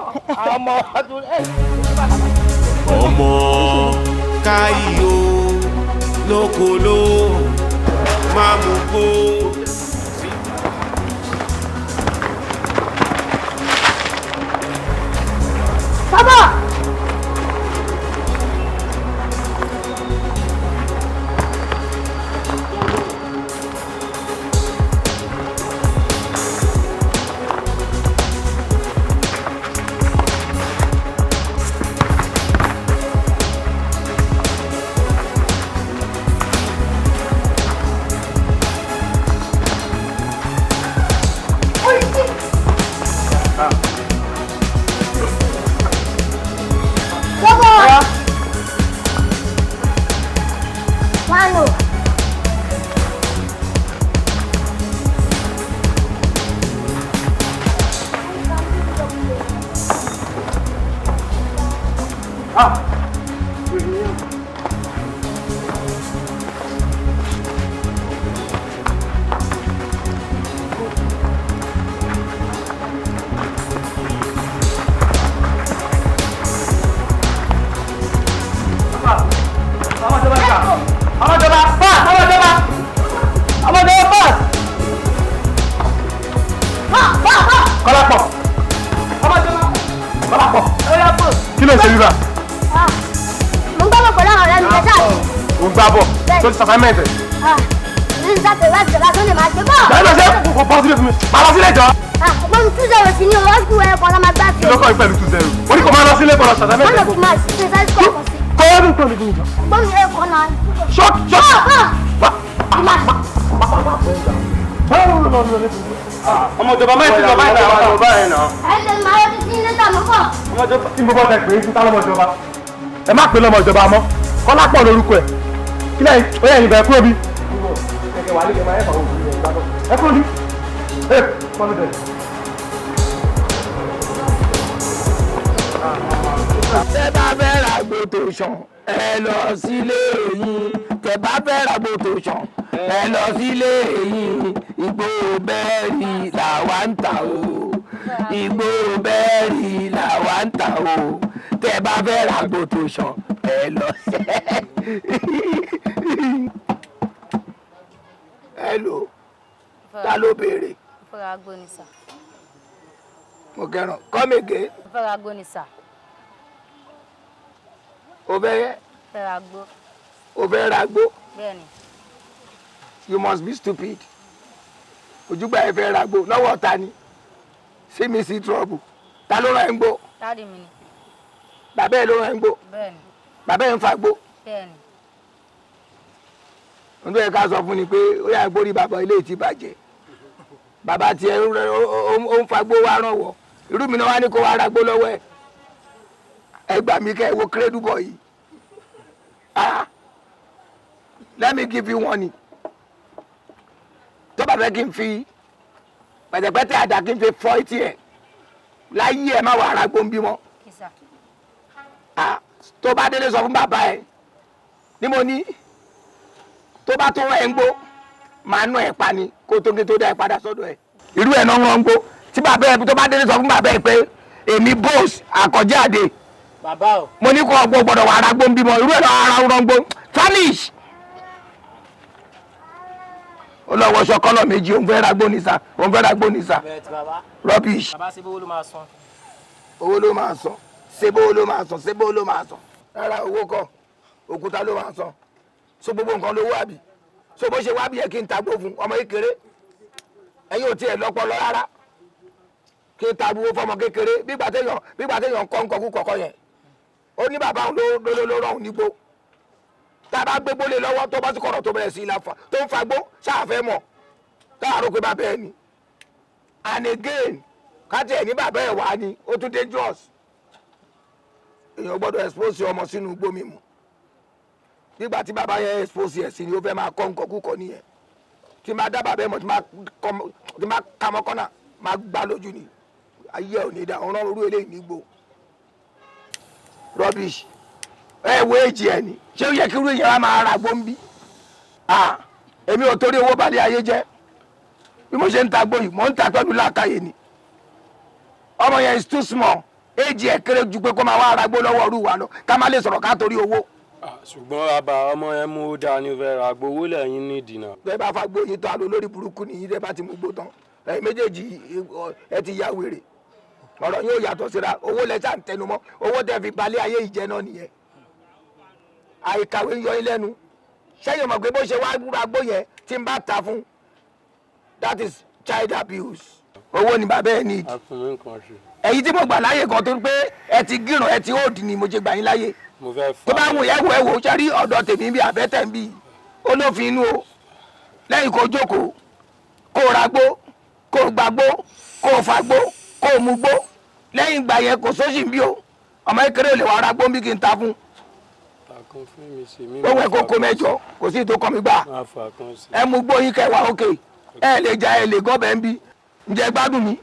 ọmọ ọdún. ọmọ káyọ̀ lókòló máa mú kó. Baba! Assignment. This is the last one my go. Bẹ́ẹ̀ni ṣe kò pọ̀ sílẹ̀ fún mi. Máa lọ sílẹ̀ jọ. Mo ní 2-0 sí ní o, wọ́n kú ẹ̀ kọ́ máa gbá sí. Kí ló kọ́ ìpẹ̀lú 2-0? Mo ní kò máa lọ sílẹ̀ kọ́ lọ ṣàtàmẹ́tẹ̀. Wọ́n lọ sí máa ṣe sáré kọ́ ọkọ̀ sí. Kọ́ ọdún kan nìkan ìjọ. Mo ní ẹ̀kọ́ náà. Shut. ọmọ ìjọba máa ń tún bàbá ìta àwọn ọba ẹ̀ náà. ẹ ṣe máa yọ títí lẹ́tà mọ́kọ̀. ọmọ ìjọba tí mo bọ́ tẹ pé fún tálọ́mọ ìjọba. ẹ má pè lọ́mọ ìjọba mọ́ kọ́lá pọ̀ lórúkọ ẹ̀ kí lẹ́yìn ó yẹ ìbẹ̀rẹ̀ kúrò bí. ẹ kúrò bí. ẹ fọlọ́ bẹ̀rẹ̀. tẹ́ bá fẹ́ ra gbòtò sàn ẹ lọ sílé yín tẹ́ bá fẹ́ ra gbòtò sàn ẹ lọ sílé yín igbó bẹ́ẹ̀rì làwa ń tà o igbó bẹ́ẹ̀rì làwa ń tà o tẹ́ bá fẹ́ ra gbòtò sàn ẹ lọ. hello ta ló béèrè. fẹ́ra gbóni sà. mo kẹran kọ́mẹ̀gẹ́. fẹ́ra gbóni sà. o fẹ́. fẹ́ra gbó. o fẹ́ ra gbó. bẹ́ẹ̀ni. you must be stupid. ojúgbà ẹ fẹ́ ra gbó lọ́wọ́ ta ni see me see trouble ta ló rán ẹ ń gbó. dáàdì mi ni. bàbá ẹ ló rán ẹ ń gbó. bẹ́ẹ̀ni. bàbá ẹ ń fa gbó. bẹ́ẹ̀ni. ohun tó yẹ ká sọ fún ni pé ó yà gbórí bàbá ilé ti bàjẹ́ bàbá tiẹ̀ ó ń fa gbó wá rán wọ irú mi náà wá ní kó wá ra gbó lọ́wọ́ ẹ̀ ẹ gbà mí kẹ́ ẹ wo kérésìbọ̀ yìí let me give you one tó bá fẹ́ kí n fi pẹ̀tẹ̀pẹ̀tẹ̀ àdá kí n fi fọ́ etí ẹ̀ láyé ẹ̀ má wà ara gbóǹbí mọ́ tó bá délé sọ fún bàbá ẹ̀ ní mo ní tó bá tó ẹ̀ ń gbó màá nù ẹ̀ pa ni kó tó kí tó dá ẹ̀ padà sọ́dọ̀ ẹ̀ irú ẹ̀ náà ń gbó tí bàbá ẹ̀ tó bá délé sọ fún bàbá ẹ̀ pé èmi boss àkọ́jáde bàbá o mo ní kó ọgbọ́n gbọ́dọ̀ wà ara gbóǹbí mọ́ irú ẹ̀ náà ara ń gbó vanish. olówó aṣọ kọ́lọ̀ méjì òun fẹ́ ra gbónísà òun fẹ́ ra gbónísà rubbish. bàbá ṣe bówó ló máa san. owó ló máa san ṣébó ló máa san ṣébó ló máa san rárá owó kọ́ òkúta ló máa san so gbogbo nǹkan lówó àbí so bó ṣe wá bí yẹ kí n ta gbó fún ọmọ kékeré ẹ̀yin ò tiẹ̀ lọ́pọlọ rárá kí n ta gbó fọmọ kékeré bígbà téèyàn kọ́ nǹkan kú kọ̀ọ̀kan yẹn ó ní bàbá òun ló rọrùn nígbó tá a bá gbé gbólé lọ́wọ́ tó bá ti kọ̀rọ̀ tó bẹ̀rẹ̀ sí ilà fa tó ń fagbó ṣáàfẹ́ mọ̀ tá a rò pé bàbá ẹ̀ ni and again káàtì ẹ̀ ní bàbá ẹ̀ wá ni ó tún dangerous èèyàn gbọ́dọ̀ expose ọmọ sínú igbó mímu nígbà tí bàbá yẹn expose ẹ̀ sí ni ó fẹ́ máa kọ́ nǹkan kúkọ nìyẹn tí máa dá bàbá ẹ̀ mọ̀ tí máa ka mọ́kànnà máa gbá lójú ni ayé ẹ̀ ò ní dá ọ̀rọ̀ orú eléyìí nígbó rubbish ẹ wo èjì ẹ ni ṣé ó yẹ kí irú èèyàn á máa ra gbóǹbí èmi ò torí owó balẹ̀ ayé jẹ́ bí mo ṣe ń ta gbóyè mò ń ta pẹ̀lú làákàyè ni ọmọ yẹn is too small èjì ẹ kéré ju pé kó máa wá ra gbó lọ́wọ́ ọ̀rú wa lọ ká má lè sọ̀rọ̀ ká torí owó. ṣùgbọ́n bàbá ọmọ yẹn mú dání fẹ́ ra gbowó lẹ́yìn nídìí náà. bẹ́ẹ̀ bá fa gbóyè tó àlọ́ lórí burúkú nìyí tẹ́ bá ti mú gbó tán méjèèjì ẹ ti ya wèrè ọ̀rọ̀ yóò yàtọ̀ síra owó lẹ́sà ń tẹnumọ́ owó tẹ́ fi balẹ̀ ayé ìjẹ náà nìyẹn àìkàwé yọ ilé nu ṣẹ́yìn ọmọ pé bó ṣe wá gbó yẹn tí n bá ta fún that is child abuse owó ni bàbá ẹ ní ìdí èyí tí mo gbà láyè kan tó ń pé ẹ ti gíràn ẹ ti òdì ni mo ṣe gbà yín láyè tó bá wù yẹ̀wò ẹ̀wò ṣẹ́rí ọ̀dọ̀ tèmi bí àbẹ́tẹ̀ ń bí olófin inú o lẹ́yìn kó jókòó kó ra gbó kó gbàgbó kó fa gbó kó mu gbó lẹ́yìn ìgbà yẹn kò sóṣì ń bí o ọmọ kékeré lè wà ra gbó bí kí n ta fún ohun ẹ̀kọ́ kó mẹ́jọ kò sí ìtò kọ́mi gbà ẹ mú gbóyin kẹwàá òkè ẹ lè ja ẹ lè gọ́bẹ̀ ń bí ǹjẹ́ gbádùn mi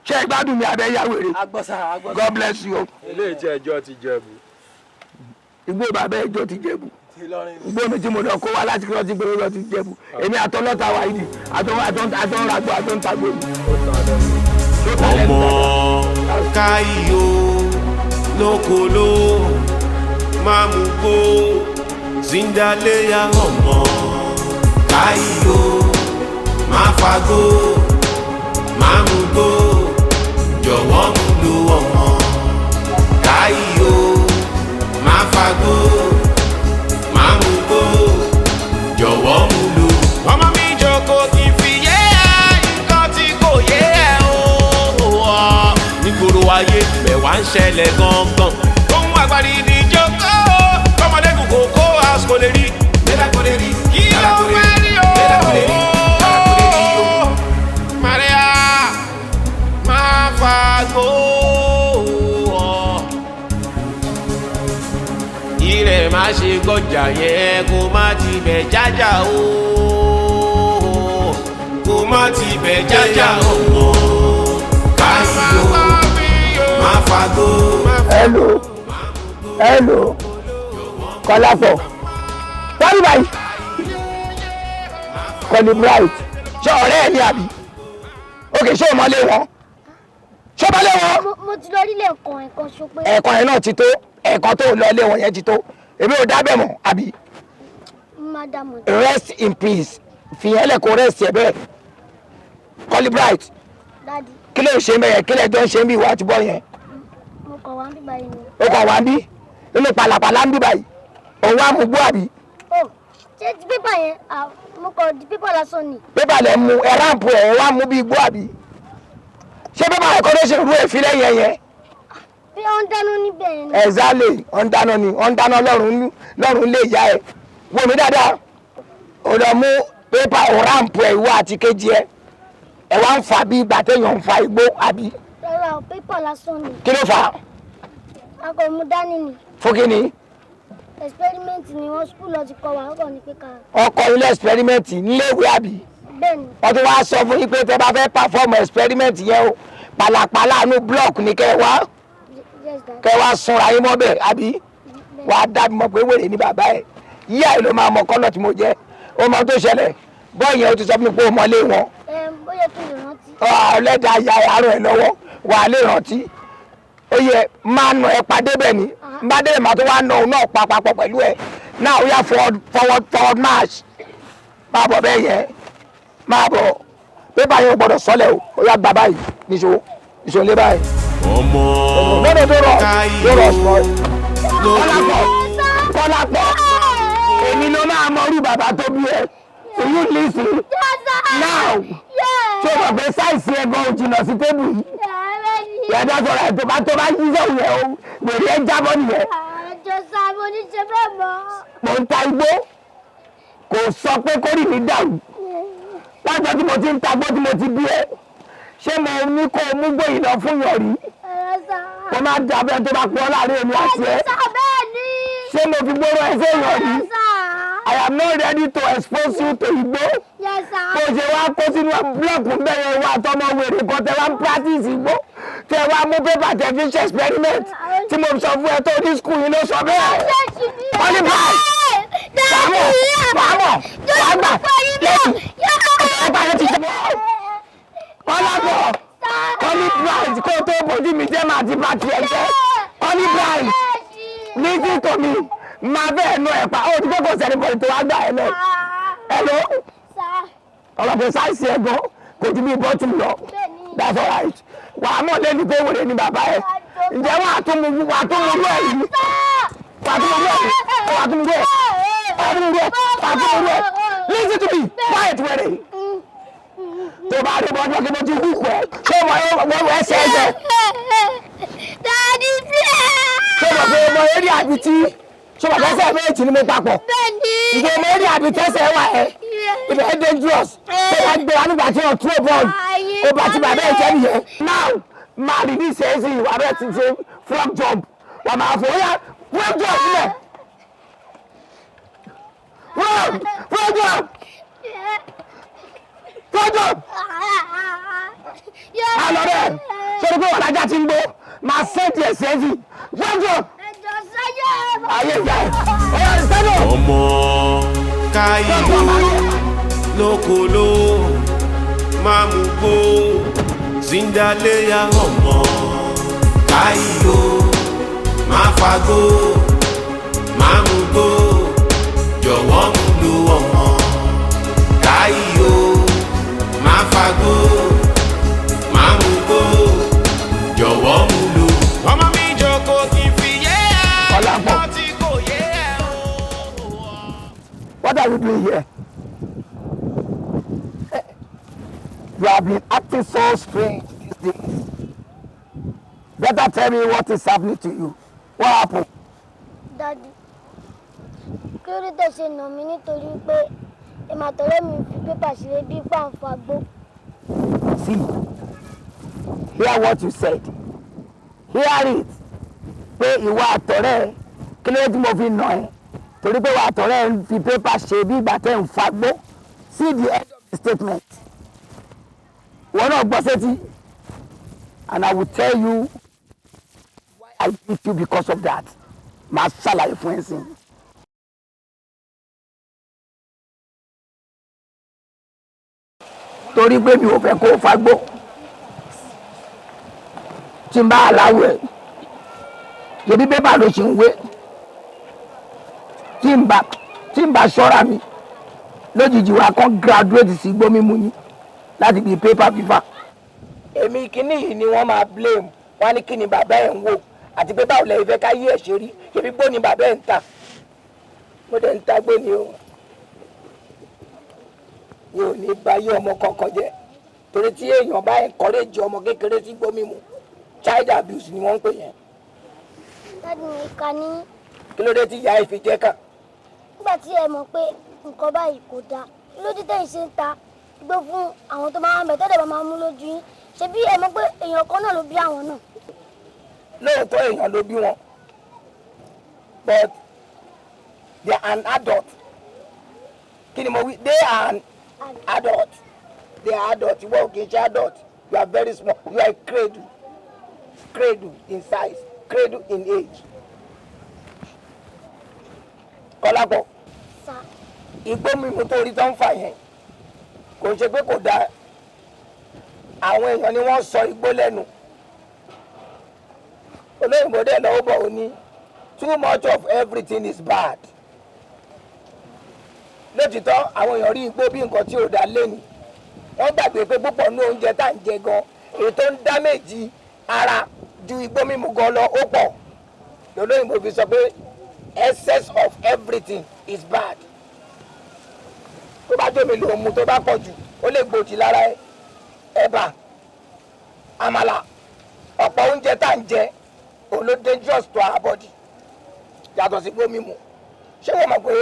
ṣé gbádùn mi abẹ́ yá wèrè God bless you. ilé ìjẹ́ ẹjọ́ ti jẹ̀bù. igbó bàbá ẹjọ́ ti jẹ̀bù igbó mi tí mo lọ kó wá láti kí wọ́n ti gbé lọ ti jẹ̀bù èmi àtọ́lọ́ta wa yìí àtọ́nragbó àtọ́ntagbó yìí. ọmọ káyọ̀ lókòló mamugo zindaleya ọmọ káyọ̀ máfago mamugo jọ̀wọ́ mú lo ọmọ káyọ̀ máfago mamugo jọ̀wọ́ mú lo. ọmọ mi jókòó kí n fi yé nǹkan tí kò yé ẹ o nígboro ayé bẹ̀ wá ń ṣẹlẹ̀ gangan ohun àgbàdì ìdíjókòó kọ́mọdékùn kò kó àsìkò lè rí kí ló fẹ́ rí o má ṣe gbọ́jà yẹn kó má ti bẹ̀ jájà o kó má ti bẹ̀ jájà o káyọ̀ má fagbó. hello Kọ́lápọ̀ wọ́n báyìí kọ́ni bright ṣé ọ̀rẹ́ ẹ̀ ní àbí òkè ṣé o mọ́lé wọn ṣé o mọ́lé wọn. mo ti lọ nílé ẹ̀kan ṣo pé. ẹ̀kan yẹn náà ti tó ẹ̀kan tó lọ ilé wọn yẹn ti tó èmi ò dábẹ̀ mọ́ àbí. madam. rest in peace fìyẹn lẹ̀ kó rest ẹ̀ bẹ́ẹ̀ kọ́ni bright dadi. kí ló ń ṣe bẹ́ẹ̀ kí lẹ́jọ́ ń ṣe bí ìwà àtibọ́ yẹn. mo kàn wá ń bí báyìí ni. o kàn wá ń bí nínú pàlàpàlà ń bí báyìí òun wá mú gbó àbí. ṣé ti pépà yẹn mo kàn di pépà lásán ni. pépà lẹ mú ẹ ráǹpù ẹ wá mú bí igbó àbí ṣé pépà ẹ̀kọ́ ló ṣe rú èéfín lẹ́yìn ẹ̀yẹn. bí wọ́n ń dáná níbẹ̀ yẹn. ẹ̀zálè ọ̀n dáná ni ọ̀n dáná lọ́rùn lè yá ẹ wò mí dáadáa ò lọ mú pépà ò ráǹpù ẹ ìwọ àti kejì ẹ wá ń fa bí ìgbà téèyàn ń fa igbó àbí. rárá o pépà lásán ni. kí ló fà á. a kò mú dání ni. fún kí ni. experiment ni wọn skul lọ ti kọ wa ọkọ ní pé ká. ọkọ ilé experiment níléèwé àbí. bẹ́ẹ̀ni. wọ́n tún wá sọ fún yín pé tẹ́ bá fẹ́ perform experiment yẹn o pàlàpàlà inú block ni kẹ́ wá sunra yín mọ́bẹ̀ àbí. wàá dàbí mọ̀ pé wèrè ní bàbá ẹ̀ yíyá ẹ̀ ló máa mọ kọ́nà tí mo jẹ́ ó mọ tó ṣẹlẹ̀ bọ́ọ̀ yẹn o ti sọ fún mi pé o mọlé wọn. bóyá kí n lè rántí. ọ̀lẹ́dà ya àárọ̀ ẹ̀ lọ́wọ́ wà á lè rántí ó yẹ máa nà ẹ padé bẹ́ẹ̀ ni bá dé màá tó wá nà òun náà papọ̀ pẹ̀lú ẹ̀ náà ó yà forward march máa bọ̀ bẹ́ẹ̀ yẹn máa bọ̀ pépà yẹn ò gbọ́dọ̀ sọ́lẹ̀ o ó yà gbà báyìí níṣó lé báyìí. ọmọ káyọ̀ Kọ́lápọ̀ èmi ló máa mọ orí bàbá tó bí ẹ will you listen now ṣé o mọ̀ pé sáìsì ẹ̀gbọ́n ò jìnnà sí tébù yìí yàtọ̀ sọ̀rọ̀ ẹ̀ tó bá yí sọ̀rọ̀ yẹn o wèrè ẹ̀ jábọ́ nìyẹn. àjọsà mo ní ṣe bẹ́ẹ̀ mọ́. mo ń ta igbó kò sọ pé kórì mi dàrú lájọ tí mo ti ń ta igbó tí mo ti bí ẹ ṣé mo ní kó o mú gbòyìn lọ fún yàn rí kó má dàbẹ́ tó bá pọ̀ láàrin èmi àti ẹ ṣé mo fi gbóró ẹsẹ̀ yàn rí. I am not ready to expose you to igbó. Bó ṣe wá kó sínú búlọ̀kù bẹ́ẹ̀ wá tọmọ wèrè kan tẹ wá ń practice igbó tẹ wá mú pépà tẹ fi ṣe experiment tí mo sọ fún ẹ tó ní skul yìí ló sọ bẹ́ẹ̀. Only price. Fàámọ̀ fàágbà lẹ́yìn ẹ̀pà yẹn ti ṣe bọ́. Kọ́lápọ̀ only price kó tó bójú mi jẹ́ màá ti bá tiẹ̀ jẹ́. Only price listen to me máa bẹ́ẹ̀ nu ẹ̀pà ó ti kókò sẹ́ni bọ̀dì tó wá gbà ẹ̀ lẹ̀. Hello ọlọ́pàá sáìsì ẹ̀gbọ́n kò ju bí bọ́tù lọ that's all right wà á mọ̀ lẹ́nu pé wèrè ni bàbá ẹ̀ ǹjẹ́ wà á tún mú lú ẹ̀ yìí wà á tún mú lú ẹ̀ yìí wà á tún mú lú ẹ̀ wà á tún mú lú ẹ̀ wà á tún mú lú ẹ̀ listen to me quiet wèrè tó bá rí bọ́tù kí mo ti hú kù ẹ̀ ṣé wọ́n ẹsẹ̀ ẹsẹ̀ ṣé wọ́n fi ọmọ eré àbítí ṣé wọ́n fẹsẹ̀ méjì ni mo papọ̀ ìgbà ọmọ eré àbítẹ́sẹ̀ wà ẹ̀ ibẹ̀ ẹ́ dangerous ṣé wọ́n gbé wa nígbà tí wọ́n tú bọ́ọ̀lù ó bá ti bàbá ẹ̀ jẹ́ nìyẹn now máa rí ní ìṣẹ́sí ìwà rẹ̀ ti ṣe frog jump wà máa fò ó yá frog jump sílẹ̀ frog jump àlọ́ rẹ̀ ṣé o pé wọ́n lájà ti ń gbó máa sẹ́ẹ̀tì ìṣẹ́sí frog jump ayé ìyá ẹ̀ ọ̀yà ìṣẹ́dọ̀. ọmọ káyọ̀ lókòló máa mú gbó zindaleya ọmọ káyọ̀ máa fagbó máa mú gbó jọ̀wọ́ mú lu ọmọ káyọ̀ máa fagbó máa mú gbó jọ̀wọ́ mú lu. ọmọ mi jókòó kí n fi yé ẹ ọtí kò yé ẹ o. What are you doing here? You have been acting so strange these days. Better tell me what is happening to you. What happened? Daddy, kí ló dé ṣe nà mí nítorí pé ìmọ̀tọ́rẹ́ mi fi pépà ṣeré bí pàǹfà gbó. See, hear what you said. Hear it. Pé ìwà àtọ̀rẹ́ kí ló dé tí mo fi nà ẹ́ torí pé wàá tọ̀rẹ́ ń fi pépà ṣe bí ìgbà tẹ́ ń fagbó. See the end of the statement. Wọ́n náà gbọ́ sétí, and I will tell you why I beat you because of that. Màá ṣàlàyé fún ẹ sí. Torí pé mi ò fẹ́ kó fagbó. Tí n bá aláwọ̀ ẹ̀, yẹbi pépà ló ṣe ń wé. Tí n bá ṣọ́ra mi, lójijì wa kan graduate sí igbó mímu yín láti bí pépà fífà. Èmi kìíní yìí ni wọ́n máa blame, wọ́n á ní kí ni bàbá ẹ̀ ń wò àti pé báwo lẹ́yìn fẹ́ ká yí ẹ̀ ṣe rí, yẹbi gbó ni bàbá ẹ̀ ń tà. Mo dẹ̀ ń ta gbó ni o. Mi ò ní báyé ọmọ kankan jẹ́ torí tí èèyàn bá encourage ọmọ kékeré sí igbó mímu, child abuse ni wọ́n ń pè yẹn. Dádì mi ká ní. Kí ló dé tí ìyá ẹ fi jẹ́ ká? Nígbà tí ẹ mọ̀ pé nǹkan báyìí kò dáa, kí ló dé tẹ̀yìn ṣe ń ta gbé fún àwọn tó máa ń bẹ̀ tẹ́lẹ̀ bá máa mú lójú yín? Ṣebí ẹ mọ̀ pé èèyàn kan náà ló bí àwọn náà. Lóòótọ́ èèyàn ló bí wọn, but they are an adult. Kí ni mo wí? They are an adult. They are adult. Ìwọ ò kì í ṣe adult. You are very small. You are a cradle. Cradle in size, cradle in age. Kọ́lápọ̀, igbó mímu tó rí tó ń fà yẹn kò ṣe pé kò dáa. Àwọn èèyàn ni wọ́n sọ igbó lẹ́nu. Olóyìnbó dẹ̀ lọ́wọ́ bọ̀ ó ní too much of everything is bad. Lótìtọ́ àwọn èèyàn rí igbó bí nǹkan tí ò dáa lẹ́nu. Wọ́n gbàgbé pé púpọ̀ ní oúnjẹ tá à ń jẹ gan èyí tó ń dámèjì ara ju igbó mímu gan lọ ó pọ̀. Olóyìnbó fi sọ pé excess of everything is bad. Tó bá jómi lò mu tó bá pọ̀ jù ó lè gbòdì lára ẹ. Ẹ̀bà, àmàlà, ọ̀pọ̀ oúnjẹ tá à ń jẹ òun ló dangerous to our body yàtọ̀ sí igbó mímu. Ṣé wọ́n mọ̀ pé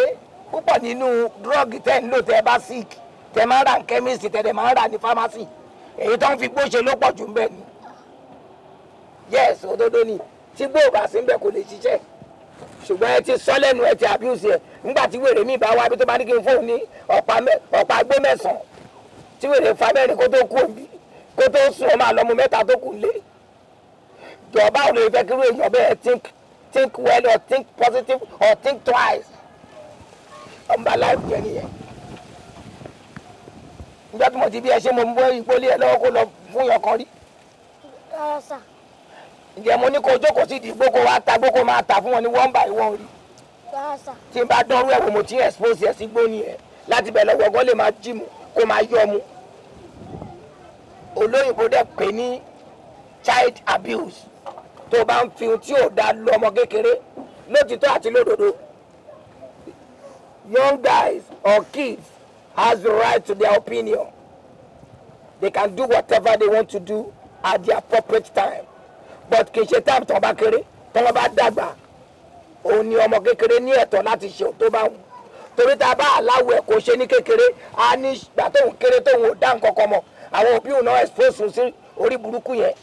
púpọ̀ nínú drug tẹ́ ń lò tẹ́ bá sick tẹ́ máa ń rà ní chemist tẹ́ máa ń rà ní pharmacy èyí tó ń fi gbó ṣe ló pọ̀ jù ń bẹ̀ ni. Yes, òdodo ni tí gbó bá sí ń bẹ̀ kò lè ṣiṣẹ́. Ṣùgbọ́n ẹ ti sọ lẹ́nu ẹ ti abuse ẹ nígbà tí wèrè mi bá wá bí tó bá ní kí n fóun ní ọ̀pá agbó mẹ́sàn-án tí wèrè fa mẹ́rin kó tó kú òbí kó tó sùn ọ máa lọ mu mẹ́ta tó kù lé. Jọ̀ọ́ báwo lè fẹ́ kí irú èèyàn bẹ́ẹ̀ think well or think positive or think twice. Ọmọ life jẹ nìyẹn. Ǹjẹ́ tí mo ti bí ẹ ṣe mo mú ìpolí ẹ lọ́wọ́ kó lọ fún yàn kan rí? Rárá sà. Ǹjẹ́ mo ní kó jókòó sí ìdìgbò kó wá ta gbókò máa tà fún wọn ní one by one rí? Rárá sà. Tí n bá dánrú ẹ̀wò mo ti expose ẹ̀ sí gbóni ẹ̀ láti bẹ̀ lọ́wọ́ ọgọ́ lè máa jí mu kó máa yọ mu. Olóyìnbó dẹ̀ pè ní child abuse. Tó bá ń fi ohun tí ò dá lu ọmọ kékeré lótìtọ́ àti lódodo. Young guys or kids has the right to their opinion. They can do whatever they want to do at the appropriate time. But kì í ṣe time tó bá kéré tó wọ́n bá dàgbà òun ni ọmọ kékeré ní ẹ̀tọ́ láti ṣe tó bá wù. Torí tá a bá aláwọ̀ ẹ̀ kò ṣe ní kékeré a ní ìgbà tóun kéré tóun ò dá nǹkan kan mọ̀ àwọn òbí òun náà expose sí orí burúkú yẹn.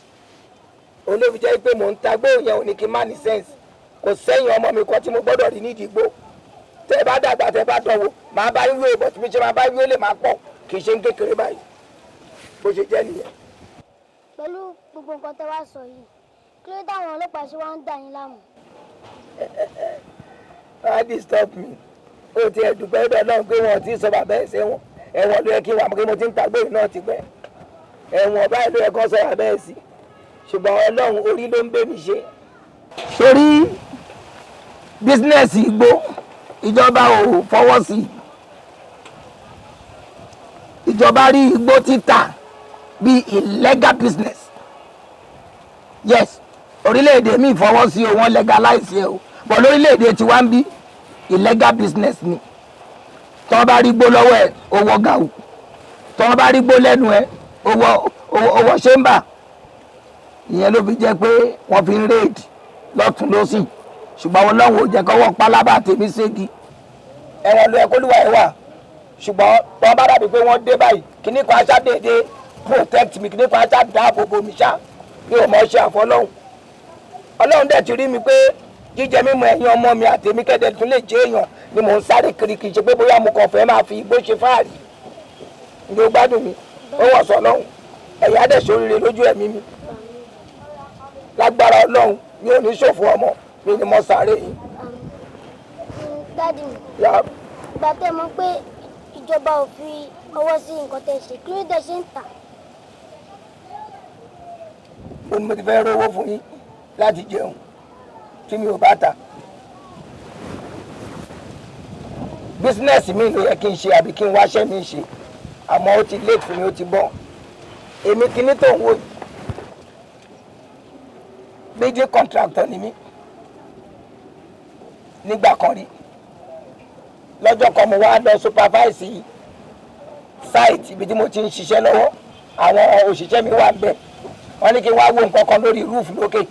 Olóbi jẹ́ pé mò ń ta gbó yẹn ò ní kí n má ní sense. Kò sẹ́yìn ọmọ mi kan tí mo gbọ́dọ̀ rí nídìí gbó. Tẹ́ bá dàgbà tẹ́ bá dánwò màá bá yín wé bọ̀ tí mi ṣe máa bá yín wé lè máa pọ̀ kì í ṣe ń kékeré báyìí. Bó ṣe jẹ́ nìyẹn. Pẹ̀lú gbogbo nǹkan tẹ́ wá sọ yìí kí ló dáwọn ọlọ́pàá ṣe wá ń dà yín láàmú? Why disturb me? O ti ẹ̀dùpẹ́ bẹ́ẹ̀ náà pé wọn ò tí ì sọ bàbá ẹ̀ sẹ́wọ̀n. Ẹ̀wọ̀n ló yẹ kí wà mọ́ kí mo ti ń tagbó yìí náà ti pẹ́. Ẹ̀wọ̀n báyìí ló yẹ kó sọ bàbá ẹ̀ sí. Ṣùgbọ́n Ọlọ́run orí ló ń bẹ́ mi ṣe. Torí bísínẹ́sì igbó ìjọba ò fọwọ́ sí. Ìjọba rí igbó títà bí illegal business. Yes, orílẹ̀-èdè mi fọwọ́ sí o, wọ́n legalize ẹ o. But lórílẹ̀-èdè tí wá ń bí illegal business ni. Tọ́ bá rí gbó lọ́wọ́ ẹ̀ owó gàù. Tọ́ bá rí gbó lẹ́nu ẹ̀ owó ṣémbà. Ìyẹn ló fi jẹ́ pé wọ́n fi ń raid lọ́tún lọ́sìn. Ṣùgbọ́n Ọlọ́run ò jẹ́ kọ́wọ́ pálábà tèmi ségi. Ẹ̀wọ̀n ló yẹ kó lùwà ẹ̀ wà. Ṣùgbọ́n tọ́ bá dàbí pé wọ́n dé báyìí kíní kan aṣá déédéé protect mi kíní kan aṣá dáàbò bò mí ṣá. Mi ò mọ̀ ṣe àfọlọ́hún. Ọlọ́run dẹ̀ ti rí mi pé jíjẹ mímu ẹ̀yin ọmọ mi àtèmi kẹ́dẹ̀ tún lè jẹ́ èèyàn ni mò ń sáré kiri kì í ṣe pé bóyá mo kàn fẹ́ máa fi igbó ṣe fáàrí ní o gbádùn mi ó wọ̀ sọ lọ́hùn ẹ̀yà dẹ̀ sóríire lójú ẹ̀mí mi lágbára ọlọ́run mi ò ní ṣòfò ọmọ mi ni mo sáré yìí. dádì mi ìgbà tẹ́ mọ̀ pé ìjọba ò fi ọwọ́ sí nǹkan tẹ́ ṣe kí ló dé ṣe ń tà. ó ní mo ti fẹ́ rówó fún yín láti jẹun tí mi ò bá ta. bísínẹ́sì mi ló yẹ kí n ṣe àbí kí n wáṣẹ́ mi ṣe àmọ́ ó ti late fún mi ó ti bọ́ èmi kíní tó ń wò méjì contractor ni mí nígbà kan rí lọ́jọ́ kan mo wá lọ supervise site ibi tí mo ti ń ṣiṣẹ́ lọ́wọ́ àwọn òṣìṣẹ́ mi wà bẹ́ẹ̀ wọ́n ní kí n wá wo nǹkan kan lórí roof lókè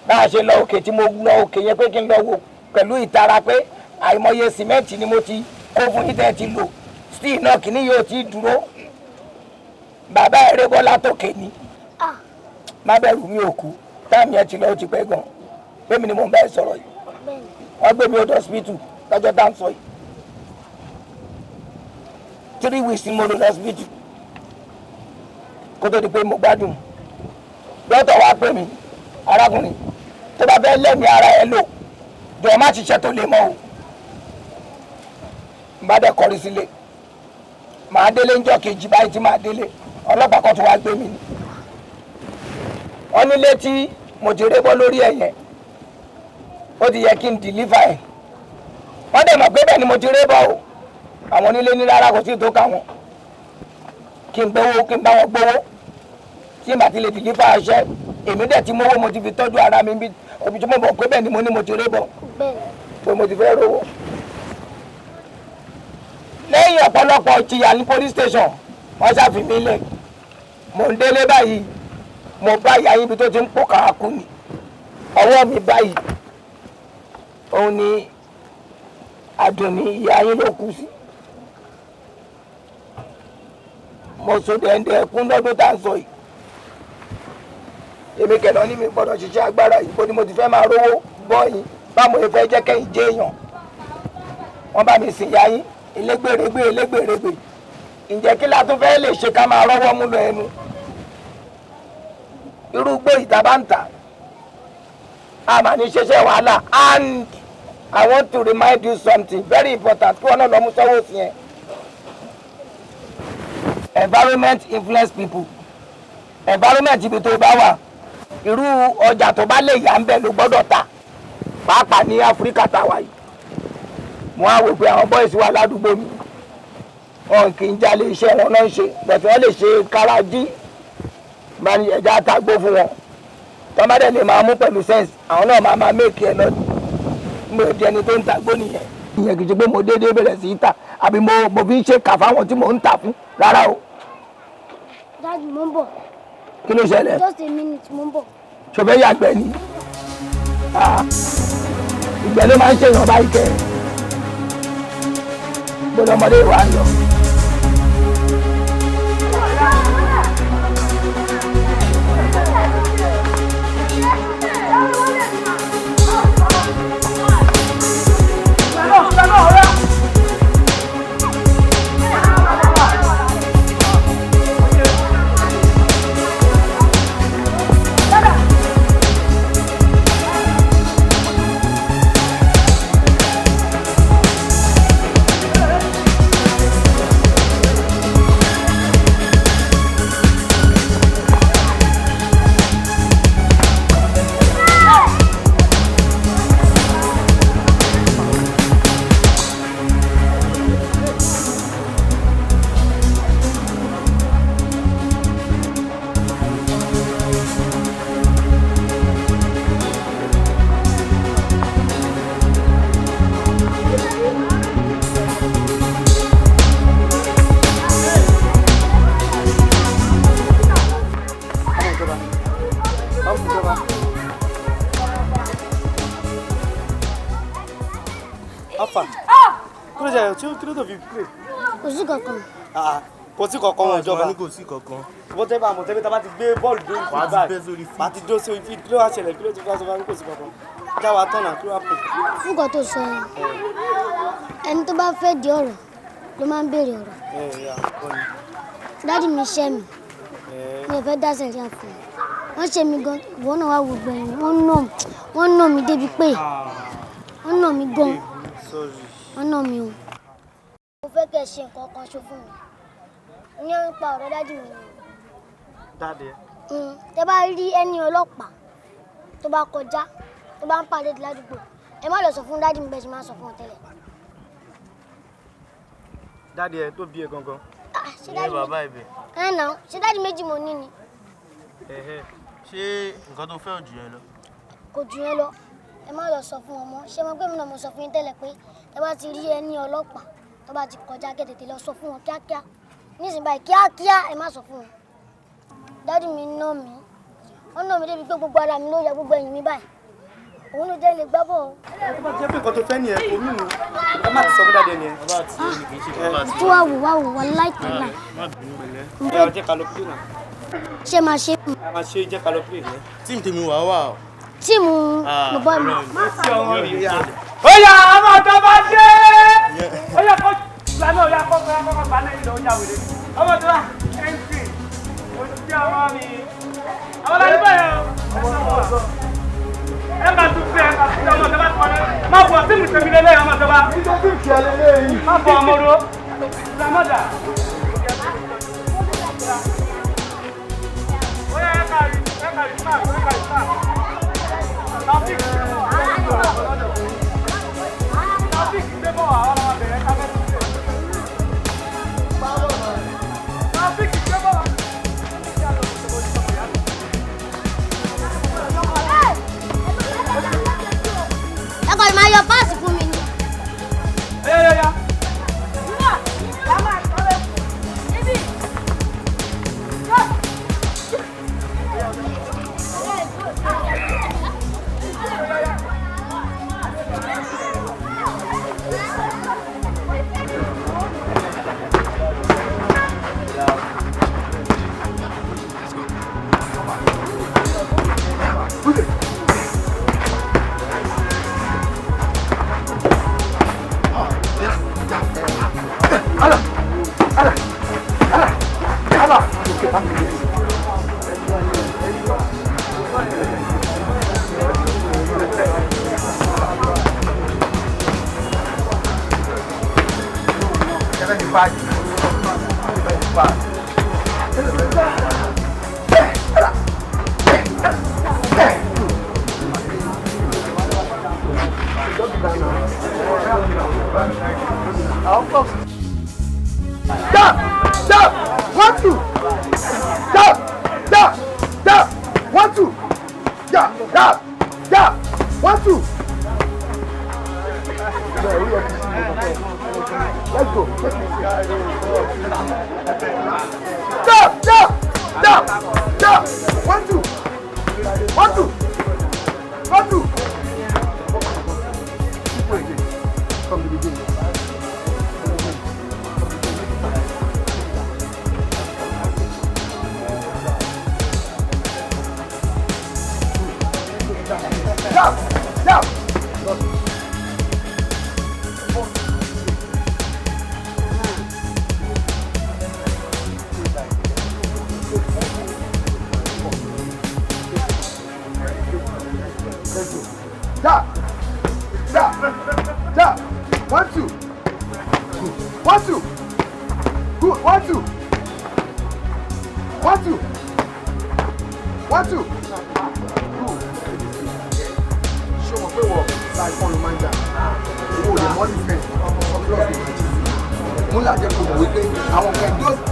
bá a ṣe lọ òkè tí mo lọ òkè yẹn pé kí n lọ wo pẹ̀lú ìtara pé àìmọye sìmẹ́ǹtì ni mo ti kó fún yín tẹ́ ti lò steel náà kìíní yóò ti dúró bàbá ẹ̀rẹ́ bọ́lá tókè ni má bẹ̀rù mi ò kú táàmì ẹ̀ ti lọ ó ti pẹ́ gan pèmí ni mo bẹ́ẹ̀ sọ̀rọ̀ yìí wọ́n gbé mi ó hospital lọ́jọ́ tá à ń sọ yìí 3 weeks ni mo lò hospital kó tó di pé mo gbádùn dọ́tọ̀ wá pè mí arákùnrin tó bá fẹ́ lẹ́mìí ara ẹ lò jọ̀ọ́ má ṣiṣẹ́ tó lè mọ́ o n bá dẹ̀ kọrí sílé màá délé ńjọ́ kejì báyìí tí màá délé ọlọ́pàá kan tó wá gbé mi ni wọ́n nílé tí mo ti rébọ́ lórí ẹ̀ yẹn ó ti yẹ kí n dìlífà ẹ̀ wọ́n dẹ̀ mọ̀ pé bẹ́ẹ̀ ni mo ti rébọ́ o àwọn onílé ní rárá kò sí tó ká wọn kí n gbowó kí n bá wọn gbowó tí n bá ti lè dìlífà ẹṣẹ́ èmi dẹ̀ ti mówó mo ti fi tọ́jú ara mi bí òbí tí mo mọ̀ pé bẹ́ẹ̀ ni mo ní mo ti rébọ́ pé mo ti fẹ́ rówó lẹ́yìn ọ̀pọ̀lọpọ̀ ìjìyà ní police station wọ́n ṣàfihàn mi lẹ̀ mò ń délé báyìí mo bá ìyá yín ibi tó ti ń pò káàkú ni ọwọ́ mi báyìí òun ni àdùnní ìyá yín ló kú sí mo sọ dẹ́ndẹ́ kún lọ́dún tá à ń sọ yìí èmi kẹ̀lọ́ ní mi gbọ́dọ̀ ṣiṣẹ́ agbára yìí bó ni mo ti fẹ́ máa rówó bọ́yìn báwo ni fẹ́ jẹ́ kẹ́yìn jẹ́ èèyàn wọ́n bá mi sìn ìyá yín elégbèrègbè elégbèrègbè ǹjẹ́ kí la tún fẹ́ lè ṣe ká máa rọ́wọ́ mú lọ ẹnu irúgbó ìta bá ń tà a máa ní ṣẹṣẹ wàhálà and I want to remind you something very important kí wọn náà lọ mú sọ́wọ́ sí yẹn environment influence people environment ibi tó bá wà irú ọjà tó bá lè yà ń bẹ̀ ló gbọ́dọ̀ tà pàápàá ní Áfíríkà táwa yìí mo á wò pé àwọn boys wà ládùúgbò mi wọn kì í jalè iṣẹ́ wọn náà ń ṣe bẹ̀tẹ̀ wọ́n lè ṣe kárájí bá ní ẹja àtàgbò fún wọn tọ́mọdé lè máa mú pẹ̀lú sense àwọn náà máa méèkì ẹ lọ́dún mo di ẹni tó ń tàgbó nìyẹn ìyẹn kì í ṣe pé mo déédéé bẹ̀rẹ̀ sí í tà àbí mo fi ń ṣe kà fáwọn tí mò ń tà fún rárá o. dájú mo ń bọ̀. kí ló ṣẹlẹ̀. just a minute mo ń bọ̀. ṣòfẹ́ yàgbẹ́ ni ìgbẹ́ ló máa ń ṣèyàn báyìí kẹ́ gbọ́dọ̀ ọmọdé ìwà ń lọ. kí ló tó fi pè. kò sí kankan. kò sí kankan wọn ìjọba ní kò sí kankan. bó tẹ́ bá àmọ̀ tẹ́bí tá bá ti gbé bọ́ọ̀lù dé ìfún báyìí bá ti dó sí orí fíìdì kí ló wá ṣẹlẹ̀ kí ló ti fi aṣọ fún kò sí kankan já wa tọ̀nà kí ló wá pè. fúgọ̀ tó sọ yẹn ẹni tó bá fẹ́ di ọ̀rọ̀ ló máa ń béèrè ọ̀rọ̀. Dádì mi ṣẹ́ mi mi ò fẹ́ dá sẹ̀ríà fún mi wọ́n ṣe mi gan ìwọ náà wá wo gbẹ̀yìn wọ́n nà mí débi pé wọ́n nà mí gan wọ́n nà mí o. mo fẹ́ kẹ́ ẹ ṣe nǹkan kan ṣo fún mi ní nípa ọ̀rọ̀ dádì mi. Dádì ẹ. Tẹ́ bá rí ẹni ọlọ́pàá tó bá kọjá tó bá ń pàdé ládùúgbò ẹ má lọ sọ fún dádì mi bẹ́ẹ̀ ṣe máa sọ fún wọn tẹ́lẹ̀. Dádì ẹ tó bí ẹ gangan. Ṣé bàbá ẹ bẹ̀. ẹ nà ṣé dádì méjì mo ní ni. Ṣé nǹkan tó fẹ́ ò jù yẹn lọ? Kò jù yẹn lọ ẹ má lọ sọ fún wọn mọ́ ṣé mo pé mi náà mo sọ fún yín tẹ́lẹ̀ pé ẹ bá ti rí ẹni ọlọ́pàá tó bá ti kọjá kẹ́ tètè lọ sọ fún wọn kíákíá nísìnyí báyìí kíákíá ẹ má sọ fún wọn. Dádì mi nà mí wọ́n nà mí débi pé gbogbo ara mi ló ya gbogbo ẹ̀yìn mi báyìí òun ló jẹ́ ilé gbá bọ̀. Ẹ tó bá jẹ́ pé nǹkan tó fẹ́ nìyẹn kò mí mu ẹ má ti sọ fún dádì ẹ nìyẹn. tí wàá wò wá láìpẹ́ náà. Ẹ jẹ́ ká lọ play náà. Ṣé máa ṣe fún mi? A máa ṣe jẹ́ ká lọ play náà. Tíìmù tèmi wà wà o. Tíìmù bọ̀bọ̀ mi. Ó yá àwọn tó bá dé. Ó yá kó lànà ó yá kó gbà náà ìlọ ọjà wèrè. Ọmọ tó bá ẹ̀ǹtì ojú ọmọ mi. Àwọn láti bẹ̀rẹ̀ o. Ẹ máa tún fẹ́ ọmọ tó bá kọ́ ẹ. Má bọ̀ tíìmù tèmi lélẹ̀ ọmọ tó bá. Má bọ̀ ọmọ ro. Ìlànàdà. Ó yá ẹ kàrí máa. Traffic gbé bọ̀ wá ọlọ́wọ́ bẹ̀rẹ̀ káfẹ́ tó ṣe. Traffic gbé bọ̀ wá. Ẹ kọ́ ìmọ̀ ayọ̀ páàsì fún mi ni. Ya.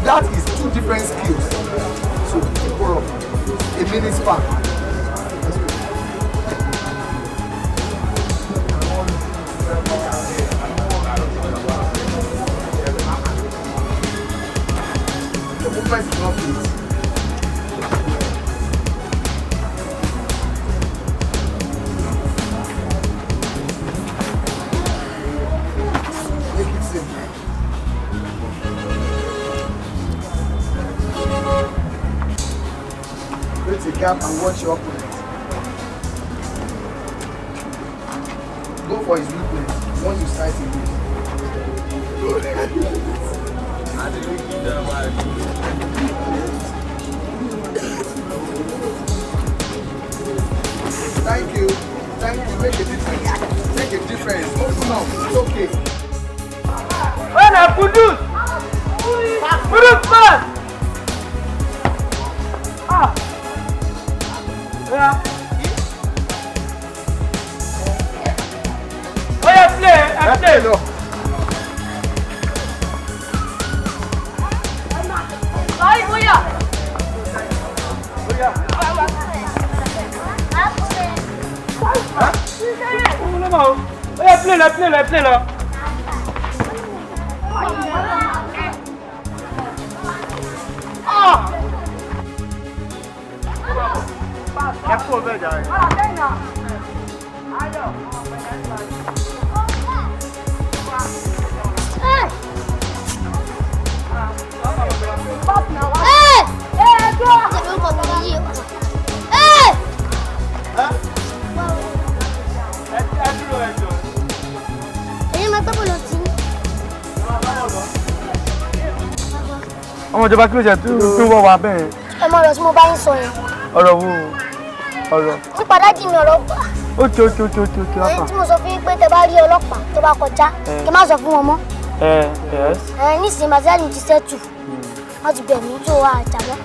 That is two different skills. So, a minute span. The movement is not fit. Make it simple. Create a gap and watch your opponent. Go for his weakness once you sight him. Thank you. Make a difference. Make a difference. Open up. It's okay. When I Kudus! Kudus first! Yeah. Oh yeah, play. No. Ay, Buya! Oh yeah, play là. Ẹ kú ọbẹ̀ jà rẹ̀. Ọmọ ìjọba kí ló ṣe tún wọ́ wa bẹ́ẹ̀. Ẹ mọ ọ̀rọ̀ tí mo bá ń sọ yẹn. Ọ̀rọ̀ wo? Ọ̀rọ̀. Nípa dájú mi ọ̀rọ̀ pa. Ó tí Èyí tí mo sọ fún yín pé tẹ bá rí ọlọ́pàá tó bá kọjá kí n má sọ fún wọn mọ́. Nísìnyí màtíláàdì ti sẹ́tù. Wọ́n ti bẹ̀ mí tó wà àjàmọ́.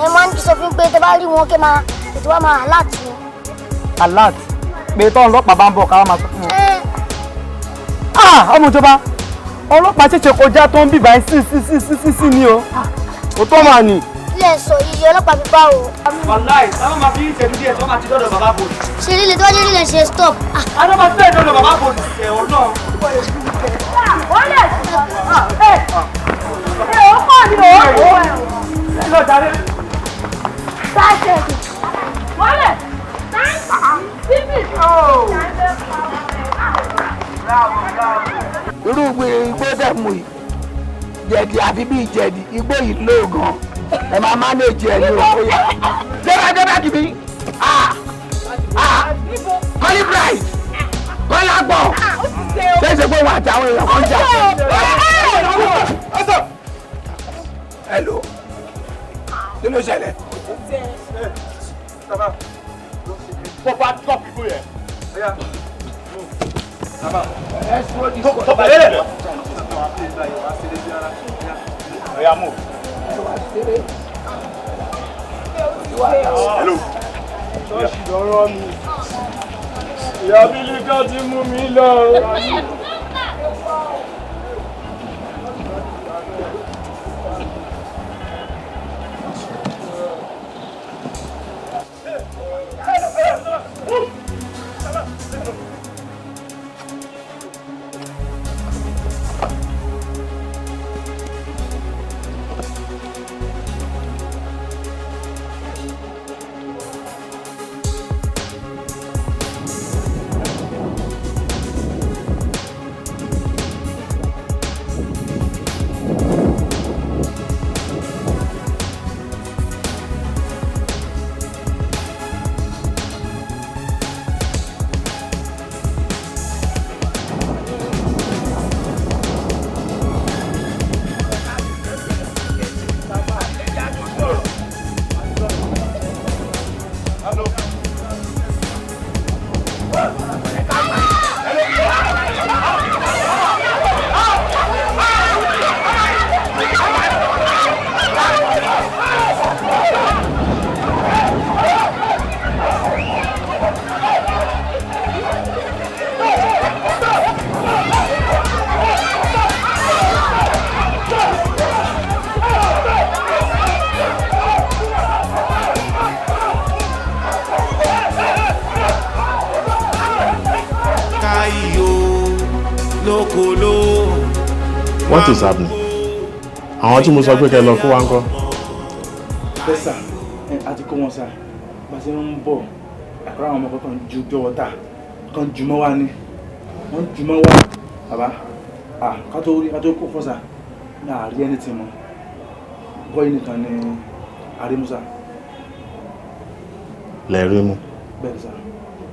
Ẹ máa ń sọ fún pé tẹ bá rí wọn kí máa ètò wa máa alert wọn. Alert? Pé tọ́ ọlọ́pàá bá ń bọ̀ ká máa sọ fún wọn. Ọmọ ìjọba ọlọ́pàá ṣẹ̀ṣẹ̀ kọjá tó ń bìbà sí ni o. Ó tọ́ máa nì. Ilé sọ iye ọlọ́pàá fi bá o. Wàláì, táwọn máa fi ń ṣẹ́ni díẹ̀ tó máa ti dọ́dọ̀ bàbá bòlì. Ṣé líle tó wájú líle ṣe stop? Adọ́ máa fẹ́ dọ́dọ̀ bàbá bòlì ẹ̀wọ̀n náà. Wọ́n lè sọ. Ó pọ̀ ní o. Lọ jàre. Sáṣẹ̀dì. Wọ́n lè. Bíbí. Irú igbó dẹ̀ mú yìí jẹ̀dì àfi bí ìjẹ̀dì igbó yìí lóògàn ẹ máa mánéjì ẹ̀ ní owó yẹn. Débà kìbí kọ́lí bright kọ́lá gbọ̀ ṣé ṣe pé wọ́n àti àwọn èèyàn kan jà. Hello kí ló ṣẹlẹ̀. Pọ̀pọ̀ àti kọ́pì kú yẹn. Ṣọ́ọ̀ṣì lọ́rọ́ mi. Ìyá Bílíkà ti mú mi lọ. What is happening? Àwọn tí mo sọ pé kẹ́ lọ kó wá ń kọ́. Bẹ́ẹ̀ sà, a ti kó wọn sà. Bá ṣe ń bọ̀, àkọ́rọ́ àwọn ọmọ kan ju jọ wọ́tà kan jùmọ́ wá ní. Wọ́n jùmọ́ wá. Bàbá, ká tó kó fọ́ sà, ní àárí ẹni tí mọ̀. Bọ́yì nìkan ni àrímúsà. Lẹ́ẹ̀rí mu. Bẹ́ẹ̀ sà.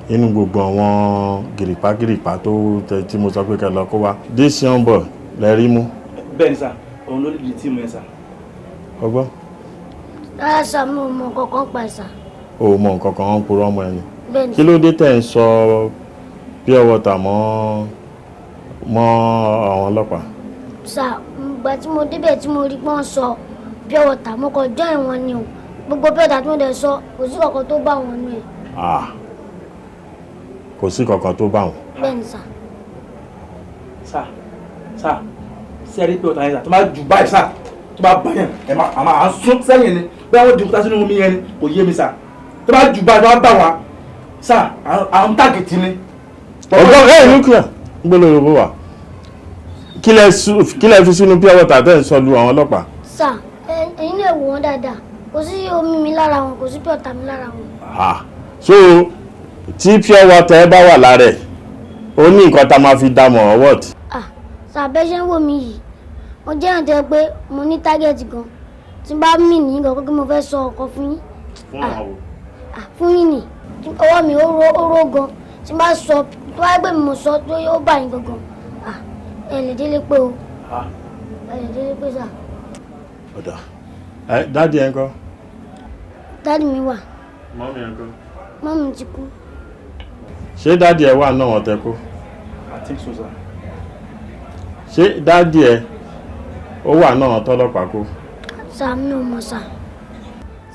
Inú gbogbo àwọn gìrìpá tó tí mo sọ pé kẹ́ lọ kó wá. This young boy lẹ́rí mú. bẹ́ẹ̀ ni sà òun ló lè tí mo yẹn sà. ọgbọ́n. rárá sà mi ò mọ kankan pa ẹ̀ sà. o ò mọ nǹkan kan ń purọ́ ọmọ ẹni. bẹ́ẹ̀ ni. kí ló dé tẹ̀ ń sọ pure water mọ́ àwọn ọlọ́pàá. sà ìgbà tí mo débẹ̀ tí mo rí pọ́n sọ pure water mo kàn jọ́ ìwọ̀n ni o gbogbo pure water tí mo dẹ̀ sọ kò sí kankan tó bá wọn nù ẹ̀. kò sí kankan tó bá wọn. bẹ́ẹ̀ ni sà. sà sẹ́rí pure water yẹn sà tó máa jù báyìí sà tó bá bá yẹn ẹ̀ máa sún sẹ́yìn ni bí àwọn jù kúta sínú omi yẹn ni kò yé mi sà tó bá jù báyìí tó bá bá wa sà àwọn tágìtì ni. ọgbọ́n nuclear gbọ́dọ̀ yorùbá wa kí lẹ fi sínú pure water tẹ́ ń sọ lu àwọn ọlọ́pàá. sà ẹ̀yin lè wò wọ́n dáadáa kò sí omi mi lára wọn kò sí pure water mi lára wọn. so tí pure water ẹ bá wà lára ẹ̀ ó ní nǹkan tá a máa fi dá mọ̀ what. sà bẹ́ẹ̀ ṣe ń wò mí yìí mo jẹ́ ìrántí pé mo ní tágẹ́ẹ̀tì gan tí n bá mì ní nǹkan kí mo fẹ́ sọ ọkọ fún yín. fún yín ni ọwọ́ mi ó ró gan tí n bá sọ tó wáyé pé mo sọ tó yóò bá yín gangan ẹ lè délé pé o ẹ lè délé pé sà. ọ̀dà dáàdi ẹ̀ ń kọ́. dáàdi mi wà. mọ́mí ẹ̀ ń kọ́. mọ́mí ti kú. ṣé dáàdi ẹ̀ wà náà wọ́n tẹ kó. I think so sir. ṣé dáàdi ẹ̀ ó wà náà tọ́lọ́pàá kó. sà mi ò mọ̀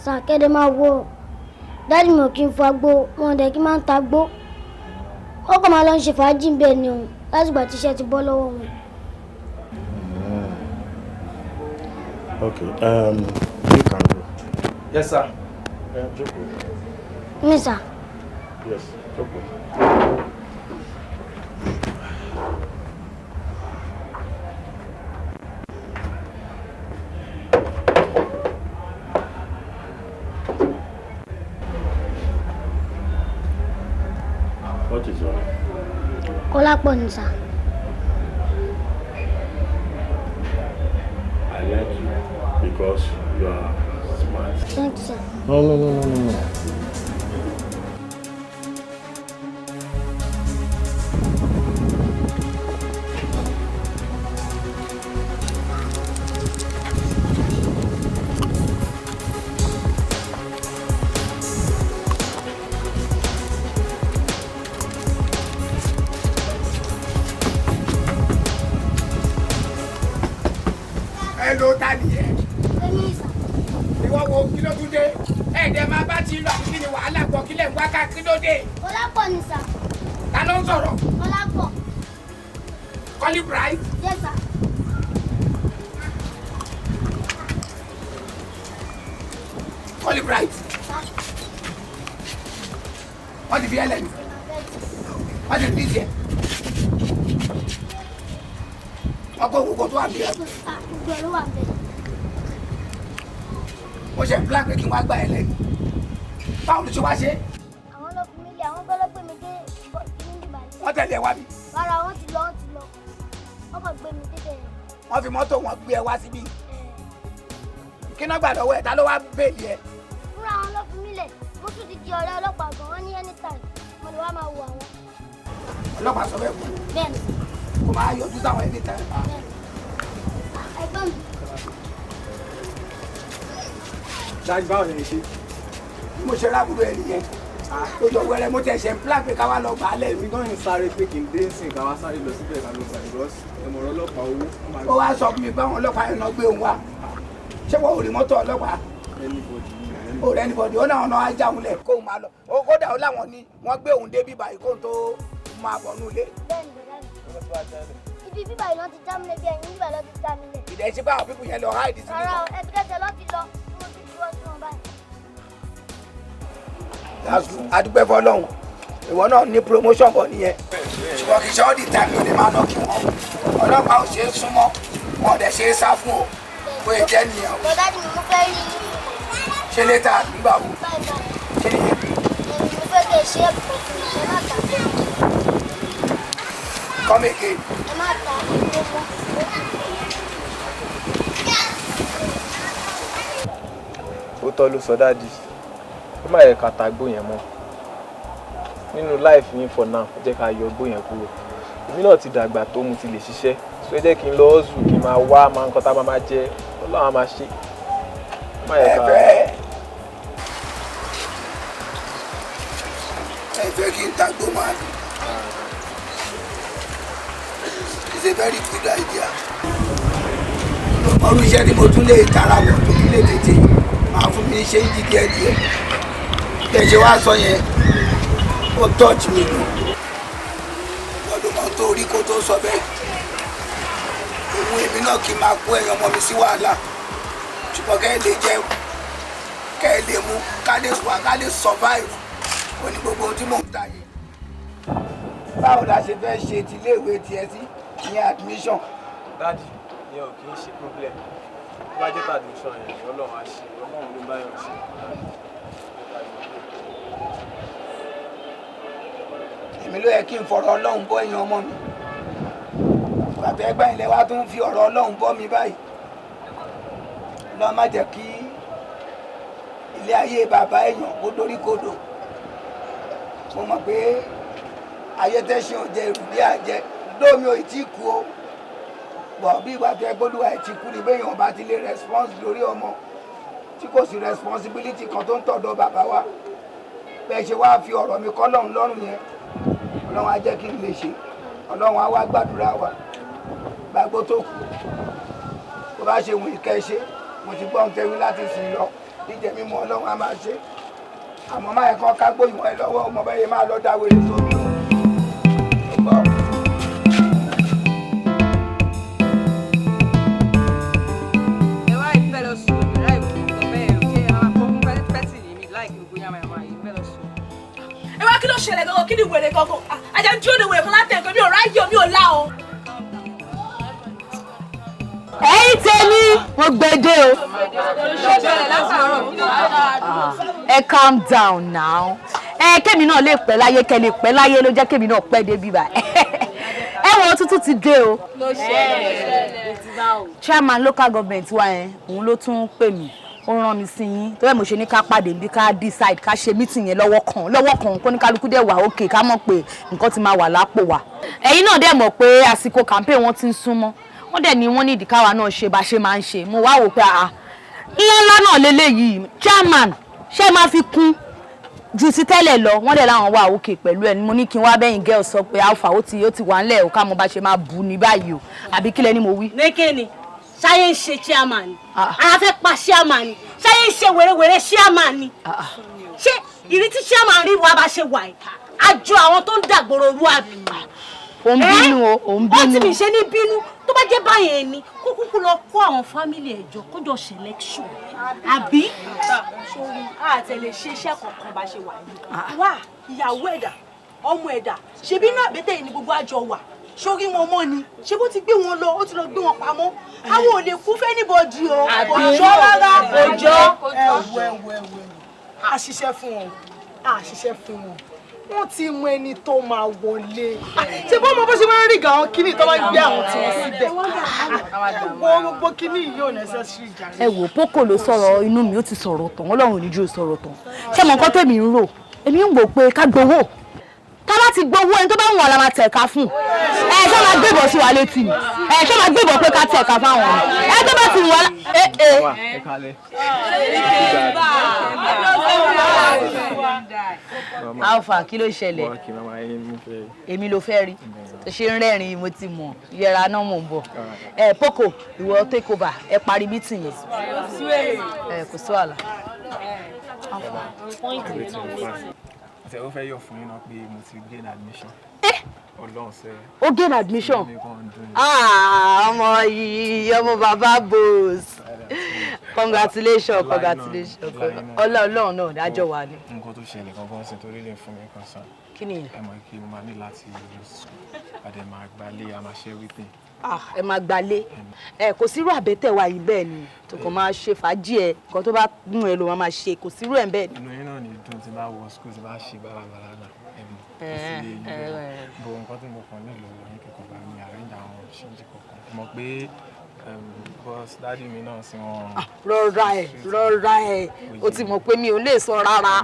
sà kẹ́dẹ̀ máa wo dáàdi mi ò kí n fọ agbó wọn dẹ̀ kí n máa ń ta agbó ó kàn máa lọ ń ṣe fàájì bẹ́ẹ̀ ni òun látìgbà tí iṣẹ́ ti bọ́ lọ́wọ́ wọn. Okay, you can go. Yes, sir. Mi sir. Yes, jókòó. What is your name? Kọ́lápọ̀ ni sir. I like you because you are smart. Thank you, sir. No. Hello, Daddy. Ìwọ wo kí ló tún dé? Ẹ̀ẹ́dẹ̀ máa bá ti lọ kí ni wàhálà pọ̀ kílẹ̀ ń wá ká kí ló dé? Kọ́lápọ̀ ni sir. Ta ló ń sọ̀rọ̀? Kọ́lápọ̀. Kọ́lí Bright. Yes, sir. Kọ́lí Bright. Wọ́n ti fi ẹlẹ́nu. Wọ́n ti fi jẹ. Wọ́n kó gbogbo tó wà bí ẹ. Gbogbo ló wà bẹ́ẹ̀. Mo ṣe plan pé kí n wá gbà ẹ lẹ́nu. Báwo ló ṣe wá ṣe? Àwọn ló fi mí lé àwọn gbọ́dọ̀ gbé mi dé inú ìgbà yìí. Wọ́n tẹ̀lé ẹ wá bí. Rárá wọ́n ti lọ. Wọ́n kàn gbé mi débẹ̀ yẹn. Wọ́n fi mọ́tò wọn gbé ẹ wá síbí. Kí náà gbà lọ́wọ́ ẹ̀ ta ló wá bèèlì ẹ? Fúnra wọn ló fi mí lẹ̀. Mo tún ti di ọ̀rẹ́ ọlọ́pàá gan. Wọ́n ní anytime mo lè wá máa wo àwọn. Ọlọ́pàá sọ bẹ́ẹ̀ fún mi. Bẹ́ẹ̀ni. Kò máa yọjú sáwọn anytime. Ẹgbọ́n mi. Dájú báwo ni ṣe? Bí mo ṣe rábùrú ẹ nìyẹn. Lójó wẹrẹ mo tẹ̀ ṣe ń plan pé ká wá lọ gbà á lẹ̀. Èmi náà ń sáré pé kí n dé nsìn ká wá sáré lọ síbẹ̀ ká lọ gbà because ẹ̀mọ̀ràn ọlọ́pàá owó. Ó wá sọ fún mi pé àwọn ọlọ́pàá yẹn náà gbé òun wá. Ṣé wọ́n ò rí mọ́tò ọlọ́pàá? Ó rẹ́ anybody ó náà náà á já òun lẹ̀ kóun máa lọ. Ó kódà ó láwọn ní wọ́n gbé òun dé bíbá yìí kóun tó máa bọ̀ nù ilé. Ibi bíbá yìí lọ ti já mi lé bí ẹyin bíbá lọ ti já mi lé. Ìdẹ̀ ṣe bá àwọn pípù yẹn lọ ráìdì sí Rárá o, ẹ̀ẹ́dẹ́gbẹ̀sẹ̀ lọ ti lọ. Mo ti dúró sí wọn báyìí. adúpẹ́ fọlọ́hún ìwọ náà ní promotion bọ̀ nìyẹn ṣùgbọ́n kì í ṣe all the time ló lè máa lọ kí wọ́n ọlọ́pàá ò ṣe é súnmọ́ wọn ò dẹ̀ ṣe é sá fún o bóyá jẹ́ nìyẹn o. Bọ̀dá ni mo fẹ́ rí i. ṣé létà nígbà wo ṣé nìyẹn. Mo fẹ́ kí ẹ ṣe é pọ̀ fún mi, ẹ má ta pé. Come again. Ẹ má ta pé mọ́. Ó tọ́ ló sọ dáàdì. Ó má yẹ ká ta igbó yẹn mọ́. Nínú life yín for now, ẹ jẹ́ ká yọ igbó yẹn kúrò. Èmi náà ti dàgbà tó mo ti lè ṣiṣẹ́. so jẹ́ kí n lọ ọ̀zù kí n máa wá máa nǹkan tá a máa jẹ ọlọ́run á máa ṣe má yẹ ká. ẹ fẹ́ kí n tagbó máa lò. It's a very good idea. Ọrùn iṣẹ́ ni mo tún lè tara lọ tó tún lè tètè máa fún mi ṣe ń jí díẹ̀díẹ̀. Bẹ́ẹ̀ ṣe wá sọ yẹn, ó touch mi lò. Ọdún kan tó rí kó tó sọ bẹ́ẹ̀. Òun èmi náà kì í máa kó ẹ̀yàn ọmọ mi sí wàhálà. Ṣùgbọ́n kẹ́ ẹ lè jẹun, kẹ́ ẹ lè mú, ká lè survive. Ó ní gbogbo ohun tí mò ń ta yìí. Báwo la ṣe fẹ́ ṣe ti iléèwé tiẹ̀ sí ní admission? Dáàdì, ìyẹn ò kì í ṣe problem. Tó bá jẹ́ pé admission yẹn, ọlọ́run á ṣe, ọlọ́run ló bá yàn ṣe. Èmi ló yẹ kí n fọ̀rọ̀ ọlọ́run bọ́ èèyàn ọmọ mi. Bàbá ẹgbẹ́ ilẹ̀ wa tún fi ọ̀rọ̀ ọlọ́run bọ́ mi báyìí. Lọ́ọ́ má jẹ́ kí ilé ayé bàbá èèyàn kó dórí kodò. Mo mọ̀ pé ayé tẹ́sí ọjẹ́ ìrùlé àjẹ́ lómi ò tí kú o. Bọ̀ bí ìgbà tó ẹ gbólúwa ẹ̀ ti kú ni béèyàn bá ti lé response lórí ọmọ tí kò sí responsibility kan tó ń tọ̀dọ̀ bàbá wa. Bẹ́ẹ̀ ṣe wá fi ọ̀rọ̀ mi kọ́ lọ́run lọ́rùn yẹn. Ọlọ́run á jẹ́ kí n lè ṣe. Ọlọ́run á wá gbàdúrà wa. Gbàgbó tó kù. Bó bá ṣe wùn ìkẹ́ ṣe, mo ti gbọ́ ń tẹ́wí láti sìn lọ. Jíjẹ mímu Ọlọ́run á máa ṣe. Àmọ́ máa ẹ̀kan ká gbóyún ẹ lọ́wọ́ ọmọ bẹ́ẹ̀ máa lọ dáwọ́ èyí sómi o. Ẹ wá ìfẹ́ lọ sùn lórí láì wò ó bẹ́ẹ̀ ò ṣe àwọn akọ́kún pẹ́sì ní mi láì kí gbogbo yàrá yàrá yìí ìfẹ́ lọ sùn. Ẹ wá kí ló ṣẹlẹ̀ gangan kí ni wèrè gangan? Ajá ń dúró de wèrè kan látẹ̀ nǹkan mi ò ráyè mi ò lá o. ẹ̀yin tèmi mo gbẹdẹ o. Ẹ calm down now. Kémi náà lè pẹ́ láyé kẹ́ lè pẹ́ láyé ló jẹ́ kémi náà pẹ́ débi bá. Ẹ̀wọ̀n tuntun ti dé o. Chairman local government wa yẹn òun ló tún pè mí ó rán mi sí yín tó yẹ mo ṣe ní ká pàdé bí ká decide ká ṣe meeting yẹn lọ́wọ́ kan kó ní kálukú dẹ̀ wà òkè ká mọ̀ pé nǹkan ti máa wà lápò wa. Ẹ̀yin náà dẹ̀ mọ̀ pé àsìkò campaign wọn ti ń súnmọ́ wọ́n dẹ̀ ní wọ́n ní ìdíkáwa náà ṣe bá ṣe máa ń ṣe mo wá wò pé ńláńlá náà lélẹ́yìí chairman ṣé máa fi kún ju ti tẹ́lẹ̀ lọ wọ́n dẹ̀ láwọn wà òkè pẹ̀lú ẹ̀ mo ní kí n wá bẹ́yìn girl sọ pé alpha ó ti wà ńlẹ̀ ò ká mo bá ṣe máa bù ní báyìí o àbí kílẹ̀ ni mo wí. lékè ṣáyé ń ṣe chairman ni ara fẹ́ pa chairman ni ṣáyé ń ṣe wèrèwèrè chairman ni ṣé ìrètí chairman rí wa bá ṣe wà yìí àjọ àwọn tó ń dàgbòrò ru àbí. ò ń bínú o ò ń bínú. ó ti mi ṣe ní bínú tó bá jẹ́ báyẹn ni kó kúkú lọ kó àwọn fámìlì ẹ̀jọ̀ kójọ selection àbí. sórí àtẹlẹ ṣe iṣẹ́ kankan bá ṣe wà yìí wá ìyàwó ẹ̀dà ọmọ ẹ̀dà ṣebí inú àbẹ́tẹ̀ yìí ni gbogbo àjọ wà sórí wọn mọ́ ni ṣé bó ti gbé wọn lọ ó ti lọ gbé wọn pamọ́ àwọn ò lè kú fẹ́nìbọ̀dì o òjò rárá òjò. ẹ̀wẹ̀ àṣìṣe fún wọn àṣìṣe fún wọn wọ́n ti mọ ẹni tó máa wọlé ṣé bọ́ mọ bó ṣe máa ń rí gàwọn kíní tó máa ń gbé àwọn tí wọ́n síbẹ̀ gbogbo kíní yìí ò necessary jà. ẹ wò Poco ló sọ̀rọ̀ inú mi ó ti sọ̀rọ̀ tán Ọlọ́run ò ní jù sọ̀rọ̀ tán ṣé mo nǹkan tèmi ń rò èmi ń wò pé ká gbowó ká bá ti gbowó ẹni tó bá ń wọ̀ la máa tẹ̀ka fún ṣé máa gbébọ̀ sí wa létí ni ṣé máa gbébọ̀ pé ká tẹ̀ka fáwọn ẹ tó bá ti wọ̀ alpha kí ló ṣẹlẹ̀ èmi ló fẹ́ rí tó ṣe ń rẹ́rìn mo ti mọ̀ yẹra náà mò ń bọ̀ Poco ìwọ take over ẹ parí meeting yẹn kò sí wàhálà. àti ó fẹ́ yọ̀ fún yín náà pé mo ti gain admission. Ọlọ́run ṣe. Ó gain admission. Ọmọ yìí ọmọ bàbá boss. Congratulations. Ọlọ́run náà dájọ́ wa ni. Nǹkan tó ṣẹlẹ̀ gangan sí torí lè fún mi kan sàn. Kí ni yẹn? Ẹ mọ̀ kí mo máa ní láti àdè máa gbalé a máa ṣe everything. Ẹ máa gbalé kò sírú àbẹ́tẹ̀ wa yìí bẹ́ẹ̀ ni tó kàn máa ṣe fàájì ẹ nǹkan tó bá dùn ẹ ló máa ṣe kò sírú ẹ̀ bẹ́ẹ̀ ni. Inú yín náà ní dùn tí bá wọ school tí bá ṣe bàbàbàrà náà bọ̀ nǹkan tí mo kàn nílò yín kíkọ̀ bá mi arrange àwọn ṣíńjì kọ̀ọ̀kan mọ̀ pé Boss, daddy mi náà sí wọn. Rọra ẹ̀ o ti mọ̀ pé mi ò lè sọ rárá.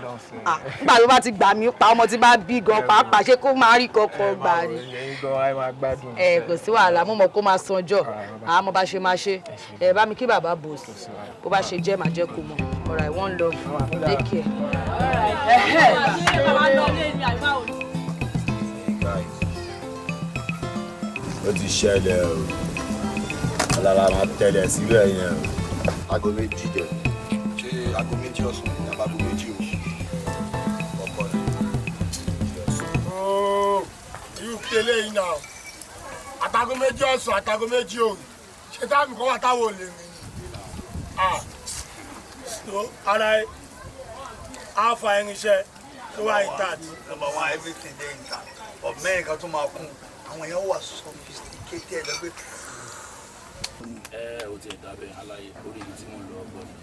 Nígbà tó bá ti gbà mí pa ọmọ tí bá bí gan pàápàá ṣé kó máa rí kankan gbà ni. Ẹ̀yin gan ai máa gbádùn. Kò sí wàhálà mo mọ̀ kó máa sanjọ́ àmọ́ bá ṣe máa ṣe bá mi kí bàbá bò sí bó bá ṣe jẹ́ màá jẹ́ kó mọ̀ alright one love take care. Ó ti ṣẹlẹ̀ o. Alára máa tẹ̀lẹ̀ síbẹ̀ yẹn o. Aago méjì dẹ̀. Ṣé aago méjì ọ̀sán ni àbá aago méjì o? Ọkọ rẹ̀. Irú kele yìí náà. Àtàgò méjì ọ̀sán, àtàgò méjì òru. Ṣé táàmì kan wà táwọn ò lè rìn ni? Ara ẹ̀ á fa irinṣẹ́ tó wà intact. Number one, everything dey intact. But mẹ́rin kan tó máa kún. Àwọn èèyàn wà sophisticated ẹgbẹ́. O ti dábẹ́ aláyé orí ibi tí mo lọ ọgbọ́n mi.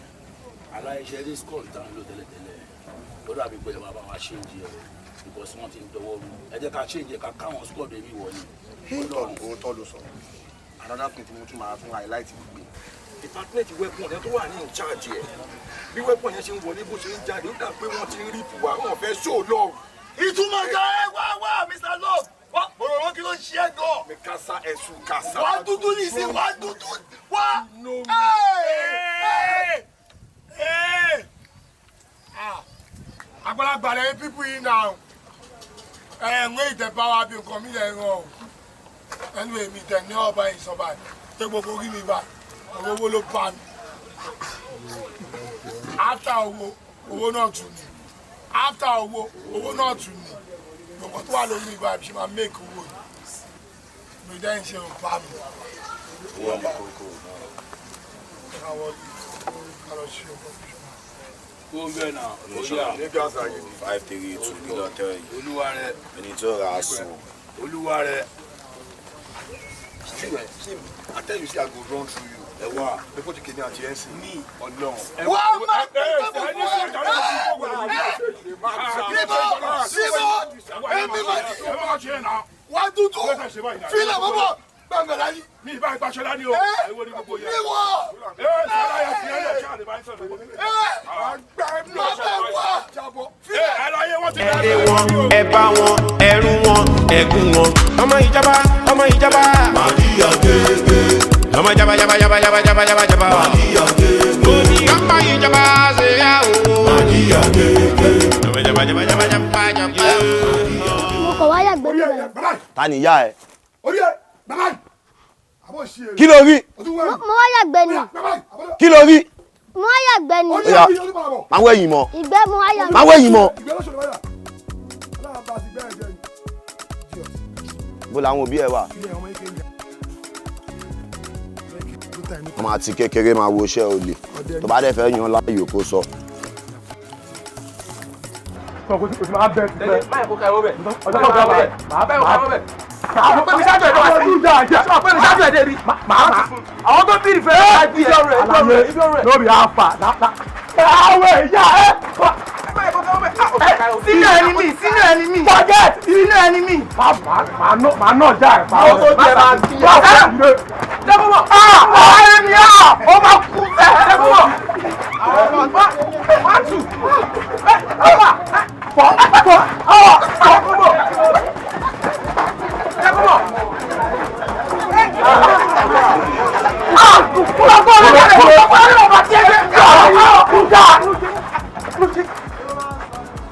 Aláyé ṣe rí score ìtàn ló tẹ́lẹ̀tẹ́lẹ̀. Ó dàbí pé bàbá wa ṣe ń jẹ because wọ́n ti ń dọwọ́ rú. Ẹ jẹ́ ká ṣe ń jẹ ká káwọn score èmi wọ̀ ni. Òótọ́ ló sọ. Another thing tí mo tún máa tún highlight gbé. Department weapon yẹn tó wà ní in charge ẹ̀. Bí weapon yẹn ṣe ń wọlé bó ṣe ń jáde ó dà pé wọ́n ti ń rí ìpùwà wọn fẹ́ show love. Ìtumọ̀ ìjà ẹ wá Mr. Love. Wá òróró kí ló ṣe é gan. Mi kásá ẹ̀sùn kásá. Wá dúdú ní ìsìn wá dúdú. Wá. Àgbàlagbà lẹ́yìn pípú yìí náà. Ń wé ìtẹ̀bá wa bí nǹkan mi lẹ̀ ràn ọ́. Ẹnu èmi tẹ̀ ní ọba ìsọba tó gbogbo orí mi bá owó ló bá mi. After owó náà tún ni. After owó náà tún ni. Gbogbo tó wà lórí mi bá ṣe máa make owó yìí. Mi dẹ́ ń ṣe òpá mi. Owó ní kókó. Káwọ́ kálọ̀ ṣe ọkọ̀ fún ṣọ́nà. Ó ń bẹ̀ náà. Nígbà sáà yìí ni 532 kí lọ tẹ́ yìí. Olúwa rẹ̀. Ẹni tó ra aṣọ. Olúwa rẹ̀. See, I tell you, see, I go run through you. Before you came here, you see me or no? Wá dúdú fílẹ̀ bọ́bọ̀ gbàngànlá yìí. Mi ìbá ìpàṣẹ ládìí o. Àìwọ́ ni gbogbo yẹn. Níwọ̀. Sára yẹn fi ẹlẹ́ ṣáà lè bá ń sọ̀rọ̀. Ẹ̀lẹ́ wọn, ẹ̀bá wọn, ẹ̀rù wọn, ẹ̀gún wọn. Ọmọ ìjọba. Màdìyà gègé. Ọmọ jaba. Màdìyà gègé. Òní ọmọ ìjọba ṣe yá o. Màdìyà gègé. Ọmọ jaba. Mo kọ̀ wáyà gbé mi báyìí. Ta ni ìyá ẹ? Orí ẹ̀ bàbá yìí. Àbọ̀ ṣe é. Kí ló rí? Mo wáyà gbé ni. Kí ló rí? Mo wáyà gbé ni. Oya, máa wẹ̀yìn mọ́. Ìgbẹ́ mo wáyà. Máa wẹ̀yìn mọ́. Bó làwọn òbí ẹ wà? Wọ́n máa ti kékeré máa wo iṣẹ́ olè. Tó bá dẹ̀ fẹ́ yan láàyò kó sọ. Kò sí máa bẹ̀ ti bẹ̀. Báyìí kò ká ẹwọ́ bẹ̀. Ọjọ́ kò ká ẹwọ́ bẹ̀. Màá bẹ̀ wọ́n bẹ̀. Àwọn pé mi ṣáájú ẹ̀ lọ́wọ́ sí. Àwọn pé mi ṣáájú ẹ̀ dé rí. Àwọn tó bìrì fẹ́ ẹ́ ibi ọ̀rẹ́. Lórí àfà. Àwọn ìyá ẹ̀. Sínú ẹni mi. Forget. Sínú ẹni mi. Màá náà já ẹ̀. Àwọn tó jẹ máa ti yẹ. Dẹ́kun ọ̀rẹ́ mi ó máa kú fẹ́. Dẹ́kun one two.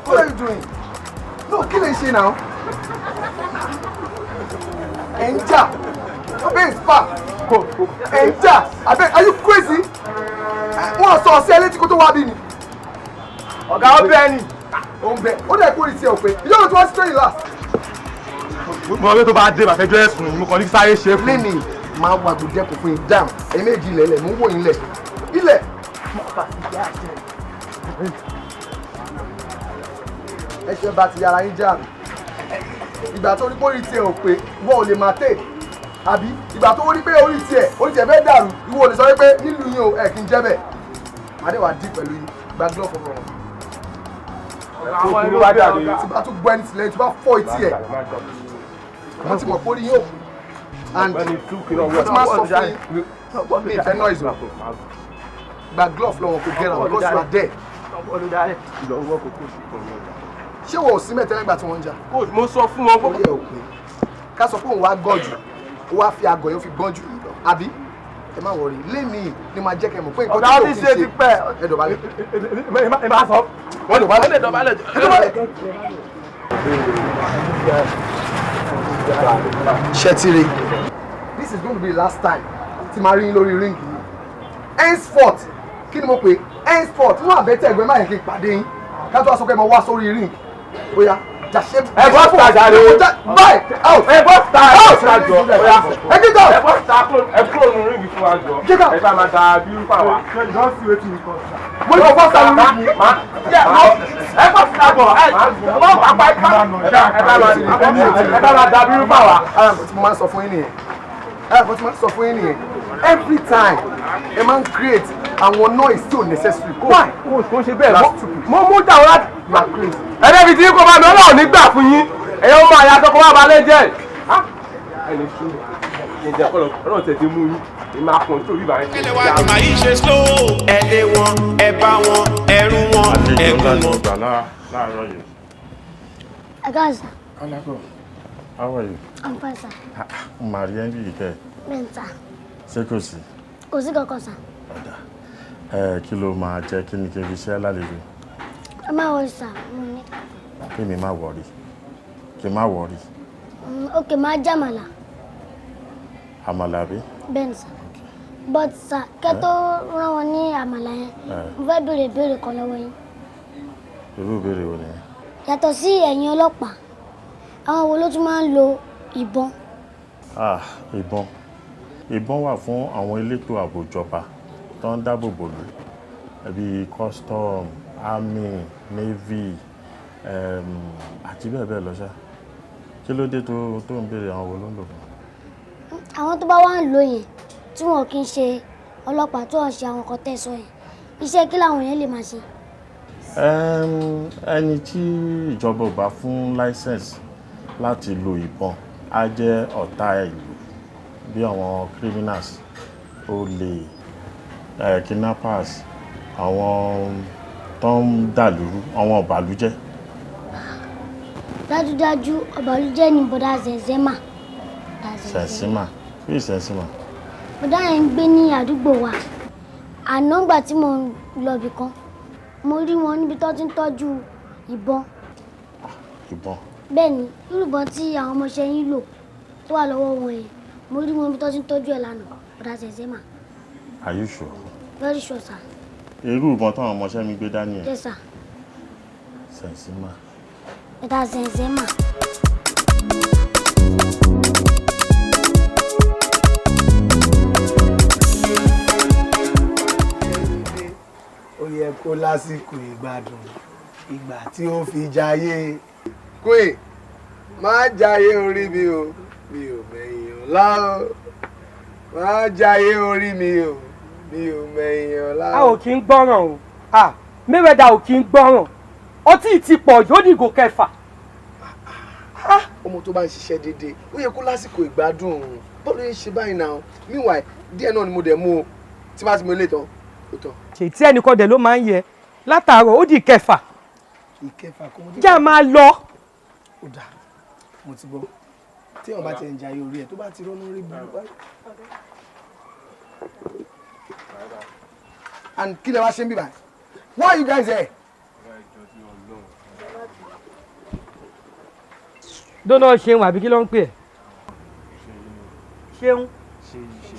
What are you doing? No, kill it now. Enter. Obey is back. Enter. Are you crazy? Wọ́n sọ ọ̀sẹ̀ létí kó tó wá bí ni. Ọ̀gá ọbẹ̀ ni. Ó dẹ̀ kó ìtì ẹ̀ òpè. Ìjọba tí wọ́n ti tẹ́yìn last. Mo rí tó bá dé bàtẹ́jọ́ ẹ̀sùn mo kàn ní sáré ṣe fún. Lẹ́nìí máa wà gbòdì ẹ̀kọ́ fún yín dam. Ẹ̀yin méjì ilẹ̀ ilẹ̀ mú wò yín lẹ̀. Ilẹ̀. Ẹ ṣe bá ti yàrá yín jà. Ìgbà tó rí pé orí tiẹ̀ ò pé wọ́n ò lè máa tè. Àbí ìgbà tó rí pé orí tiẹ̀ fẹ́ dàrú ìwọ ò lè sọ pé nílùú yín o ẹ̀ kì í jẹ́ bẹ́ẹ̀. Adéwà dì pẹ̀lú yín gba glove ọ̀rọ̀ wọn. Àwọn ìlú wa dàbí. Tí bá tún gbọ́ ẹni sílẹ̀ tí bá fọ́ etí ẹ̀. Wọ́n ti mọ̀ pé orí yín ò. And wọ́n ti máa sọ fún yín Me ìfẹ́ noise o. Gba glove lọ́wọ́ kò get am because you are there. Ṣé wo ò sí mẹ́tẹ́lẹ́ gbà tí wọ́n ń jà? Mo sọ fún wọn. Ó yẹ òpin. Ká sọ pé òun wá gọ́jù, ó wá fi àgọ̀ yóò fi gọ́jù yìí lọ. Àbí? Ẹ má wọrí, lénìí ni máa jẹ́ kẹ́ mọ̀ pé nǹkan tí kò fi ṣe. Ẹ dọ̀bálẹ̀. Ẹ máa sọ. Wọ́n dọ̀bálẹ̀. Ẹ dọ̀bálẹ̀. Ṣẹ́tìrì. This is going to be the last time tí máa rí yín lórí ring yìí. Henceforth, kí ni mo pè? Henceforth, wọ́n àbẹ́tẹ̀ ẹgbẹ́ máa yẹ kí n pàdé yín. Ká tó wá sọ pé mo wá sórí ring. Ó yá, jàṣẹ́. Ẹ bọ́ síta jáde. Bye! Out! Ẹ bọ́ síta jọ. Ẹ get out! Ẹ bọ́ síta ẹ kúrò nínú ring fún wa jọ. Ẹ bá máa da bírú fà wá. Mo ní mo bọ́ síta lórí ring. Ẹ bọ́ síta bọ̀. Ẹ bá máa da bírú fà wá. Mo máa ń sọ fún yín nìyẹn. Every time ẹ máa ń create àwọn noise tí ò necessary. Why? Kò ṣe bẹ́ẹ̀ mo mú dà wọ́n láti. Ẹ̀rẹ́bí tí kò bá mi ọlọ́run nígbà fún yín. Ẹ̀yọ́ máa yàtọ̀ kó má balẹ̀ jẹ́. Ẹni sùn ìjẹ́ ọlọ́run tẹ̀ ti mú yín. Ẹ máa fún ojú ìbá yín. Kílẹ̀ wá kì máa yí ṣe slow. Ẹ lé wọn, ẹ bá wọn, ẹ rú wọn, ẹ gún wọn. Gbà láàárọ̀ yìí. I got sir. Alako, how are you? I'm fine sir. Maria ń bí ìkẹ́. Bẹ́ẹ̀ sir. Ṣé kò sí? Kò sí kankan sir. Kí ló máa jẹ́ kí ni kí n fi ṣẹ́ lálejò? Ẹ má wọrí sir. Mo ní. Kí mi má wọrí. Kí n má wọrí. Ok, máa jàmàlà. Àmàlà bí? Bẹ́ẹ̀ sir. But sir, kẹ́ tó rán wọn ní àmàlà yẹn, mo fẹ́ béèrè ìbéèrè kan lọ́wọ́ yín. Irú ìbéèrè wo nìyẹn? Yàtọ̀ sí ẹ̀yin ọlọ́pàá, àwọn wo ló tún máa ń lo ìbọn? Ìbọn. Ìbọn wà fún àwọn elétò ààbò ìjọba tó ń dáàbò bò lù bíi custom, army, navy àti bẹ́ẹ̀ bẹ́ẹ̀ lọ ṣá. Kí ló dé tó ń béèrè àwọn wo ló ń lò fún? Àwọn tó bá wá ń lò yẹn tí wọn kì í ṣe ọlọ́pàá tó ń ṣe àwọn kan tẹ̀sán yẹn, iṣẹ́ kí làwọn yẹn lè máa ṣe? Ẹni tí ìjọba ò bá fún license láti lo ìbọn á jẹ́ ọ̀tá ìlú bí àwọn criminals, olè, kidnappers, àwọn tó ń dàlúrú, àwọn ọ̀bàlújẹ́. Dájúdájú ọ̀bàlújẹ́ ni bọ̀dá Zenzema. Sẹ̀nsímà, kí ni Sẹ̀nsímà? Bọ̀dá yẹn ń gbé ní àdúgbò wa. Àná ìgbà tí mo ń lọ ibì kan, mo rí wọn níbi tó ti ń tọ́jú ìbọn. Ìbọn? Bẹ́ẹ̀ni, irú ìbọn tí àwọn ọmọọṣẹ́ yín lò tó wà lọ́wọ́ wọn yẹn, mo rí wọn níbi tó ti ń tọ́jú ẹ̀ lánàá, bọ̀dá Zenzema. Are you sure? Very sure sir. Irú ìbọn táwọn ọmọọṣẹ́ mi gbé dání ẹ̀? Yes sir. Sẹ̀nsímà. Bọ̀dá Zenzema. Ó yẹ kó lásìkò ìgbádùn ìgbà tí ó fi jayé. Queen, má jayé orí mi o, mi ò mẹ̀yìn ọ̀la o. Má jayé orí mi o, mi ò mẹ̀yìn ọ̀la o. A ò kí ń gbọ́ràn o. Mayweather ò kí ń gbọ́ràn. Ọtí ti pọ̀ jù ó dìgò kẹfà. Ọmọ tó bá ń ṣiṣẹ́ déédéé, ó yẹ kó lásìkò ìgbádùn. Bọ́ọ̀lù yẹn ṣe báyìí náà. Meanwhile, díẹ̀ náà ni mo dẹ̀ mú o. Tí bá ti mú ilé tán, ó tán. Ṣètí ẹnìkan dẹ̀ ló máa ń yẹ látàárọ̀ ó di kẹfà. Ìkẹfà kò mú. Já máa lọ. Ó dà, mo ti gbọ́. Tí wọ́n bá ti ń jayé orí ẹ̀ tó bá ti rọ́nà rí burú báyìí. And kí lẹ wá ṣe ń bí báyìí? Why are you guys here? Dóná ṣeun àbí kí ló ń pè ẹ́? Ṣeun.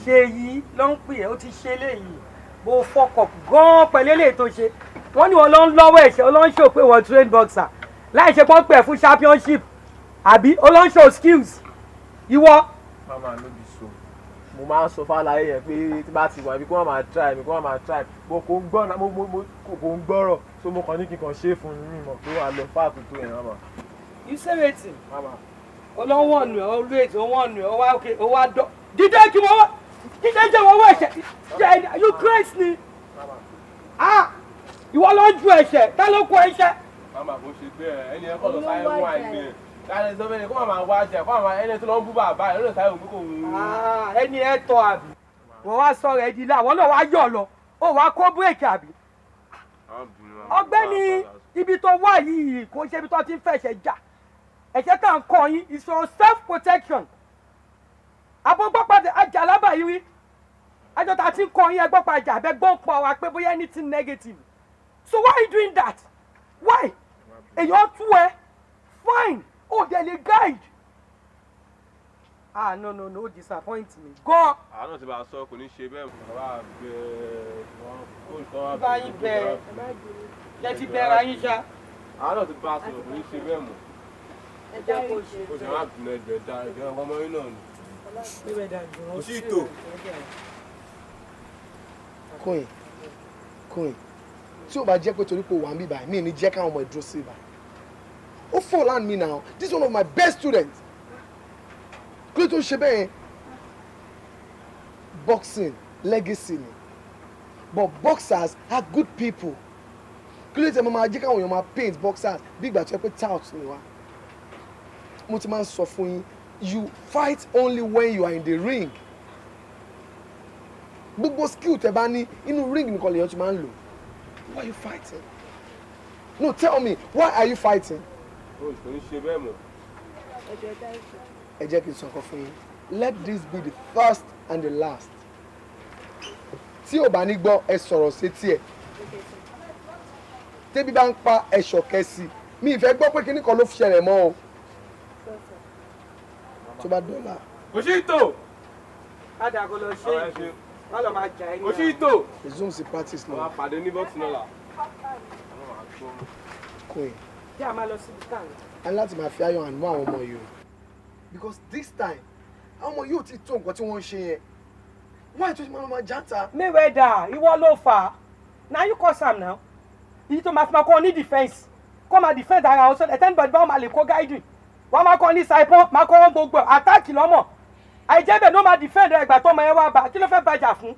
Ṣèyí ló ń pè ẹ́, ó ti ṣe léyìí. Bó fọkọ̀ gan-an pẹ̀lú eléyìí tó ṣe. Wọ́n ní wọn lọ ń lọ́wọ́ ẹ̀ṣẹ̀, ó lọ ń ṣò pé wọ́n train boxer. Láì ṣe pọ́n pẹ̀ fún championship. Àbí ó lọ ń show skills. Ìwọ. Mama no be so. Mo máa ń sọ fáláyé yẹn pé tí bá ti wà bí kí wọ́n máa try mi, kí wọ́n máa try. Mo kò ń gbọ́rọ̀, so mo kàn ní kí n kàn ṣe fún mi mọ̀ pé wà lọ fáàtù tó yẹn mama. You say wetin? Mama. Ọlọ́wọ́ ọ̀nù ẹ̀ always ọwọ́ ọ̀nù ẹ̀ ọwọ́ òkè ọwọ́ àdọ́. Dídé kí wọ́n wá. Dídé jẹ́ wọ́n wọ́ ẹ̀ṣẹ̀. You crazy ni. Ìwọ ló ń ju ẹ̀ṣẹ̀, tá ló kó ẹ̀ṣẹ̀? Mama bó ṣe bẹ́ẹ̀ ẹni ẹ kọ́ lọ sáyé mú àìní ẹ̀. Láti sọ fẹ́ni kó máa wá jẹ, kó máa ẹni tó lọ ń bú bàbá ẹ̀ lónìí sáyé òun kò ń. Ẹni ẹ tọ́ àbí. wọ́n wá sọ̀rọ̀ ẹ̀dí ilé àwọn náà wá yọ̀ lọ ó wá kó bírèkì àbí. ọ̀gbẹ́ni ibi tó wà yìí kò ṣe ibi tó ti ń fẹ̀ṣẹ̀ jà ẹ̀ṣẹ̀ tá à ń kọ́ yín is for self protection. àbọ̀gbọ́pàdé ajá lábàáyí rí ẹjọ́ tá a ti ń kọ́ yín ẹgbọ́pàá ajá àbẹ́gbọ́n pọ̀ wá pé bóyá anything negative. So why are you doing that? Why? Èyàn tú ẹ fine ó dẹ̀ lè guide. No disappoint me. Go. àánú ti bá a sọ kò ní ṣe bẹ́ẹ̀ bàbá bẹ́ẹ̀ bá yín bẹ̀rẹ̀ jẹ́ ti bẹ̀rẹ̀ ayín ṣá. àánú ti bá a sọ kò ní ṣe bẹ́ẹ̀ mọ́. ẹ jẹ́ kó ṣe. o sì máa bìnú ẹgbẹ́ da ẹgbẹ́ ọmọ yín náà ni. kò sí ìtò. Queen tí o bá jẹ́ pé torí pé o wà ń bí báyìí mi ní jẹ́ káwọn ọmọ ìdúró sí báyìí ó fall on me now. This is one of my best students. Kí ló tó ṣe bẹ́ẹ̀ boxing legacy ni but boxers are good people. Kí ló tẹ̀ mọ́ máa jẹ́ káwọn èèyàn máa paint boxers bí ìgbà tó yẹ pé tout ni wá. Mo ti máa ń sọ fún yín you fight only when you are in the ring. Gbogbo skill tẹ́ bá ní inú ring nìkan lèèyàn ti máa ń lò. Why are you fighting? No, tell me, why are you fighting? Ẹ jẹ́ kí n sọ nǹkan fún yín. Let this be the first and the last. Tí ò bá ní gbọ́ ẹ sọ̀rọ̀ sétí ẹ̀. Tébí bá ń pa ẹ̀ṣọ̀ kẹ́sì. Mi ìfẹ́ gbọ́ pé kíní kan ló fi ṣẹlẹ̀ mọ́ o. Tó bá dọ́là. Kò sí ìtò. Ádàgọ́ lọ ṣe é. Má lọ máa jà ẹni. Kò sí ìtò. Resume sí practice now. Wọ́n á pàdé ní bọ́ọ̀tì náà là. Queen. Kí a máa lọ sí ìtàn. A ní láti máa fi ayọ̀ hàn mọ́ àwọn ọmọ yìí o. Because this time, àwọn ọmọ yóò ti tó nǹkan tí wọ́n ń ṣe yẹn. Why tó ṣe máa játa? Mayweather, ìwọ ló fà á. Na you cause am now. Èyí tó máa fi máa kọ́ ní defence. Kọ́ máa defend ara wọn sọ́dọ̀ ẹ̀tẹ́nibọ̀dì báwọn máa lè kó guiding. Wọ́n máa kọ́ ní saipon, máa kọ́ wọn gbogbo attack lọ́mọ̀. Àìjẹ́bẹ̀ ló máa defend ẹgbà tó ọmọ yẹn wá bá. Kí ló fẹ́ bàjà fún?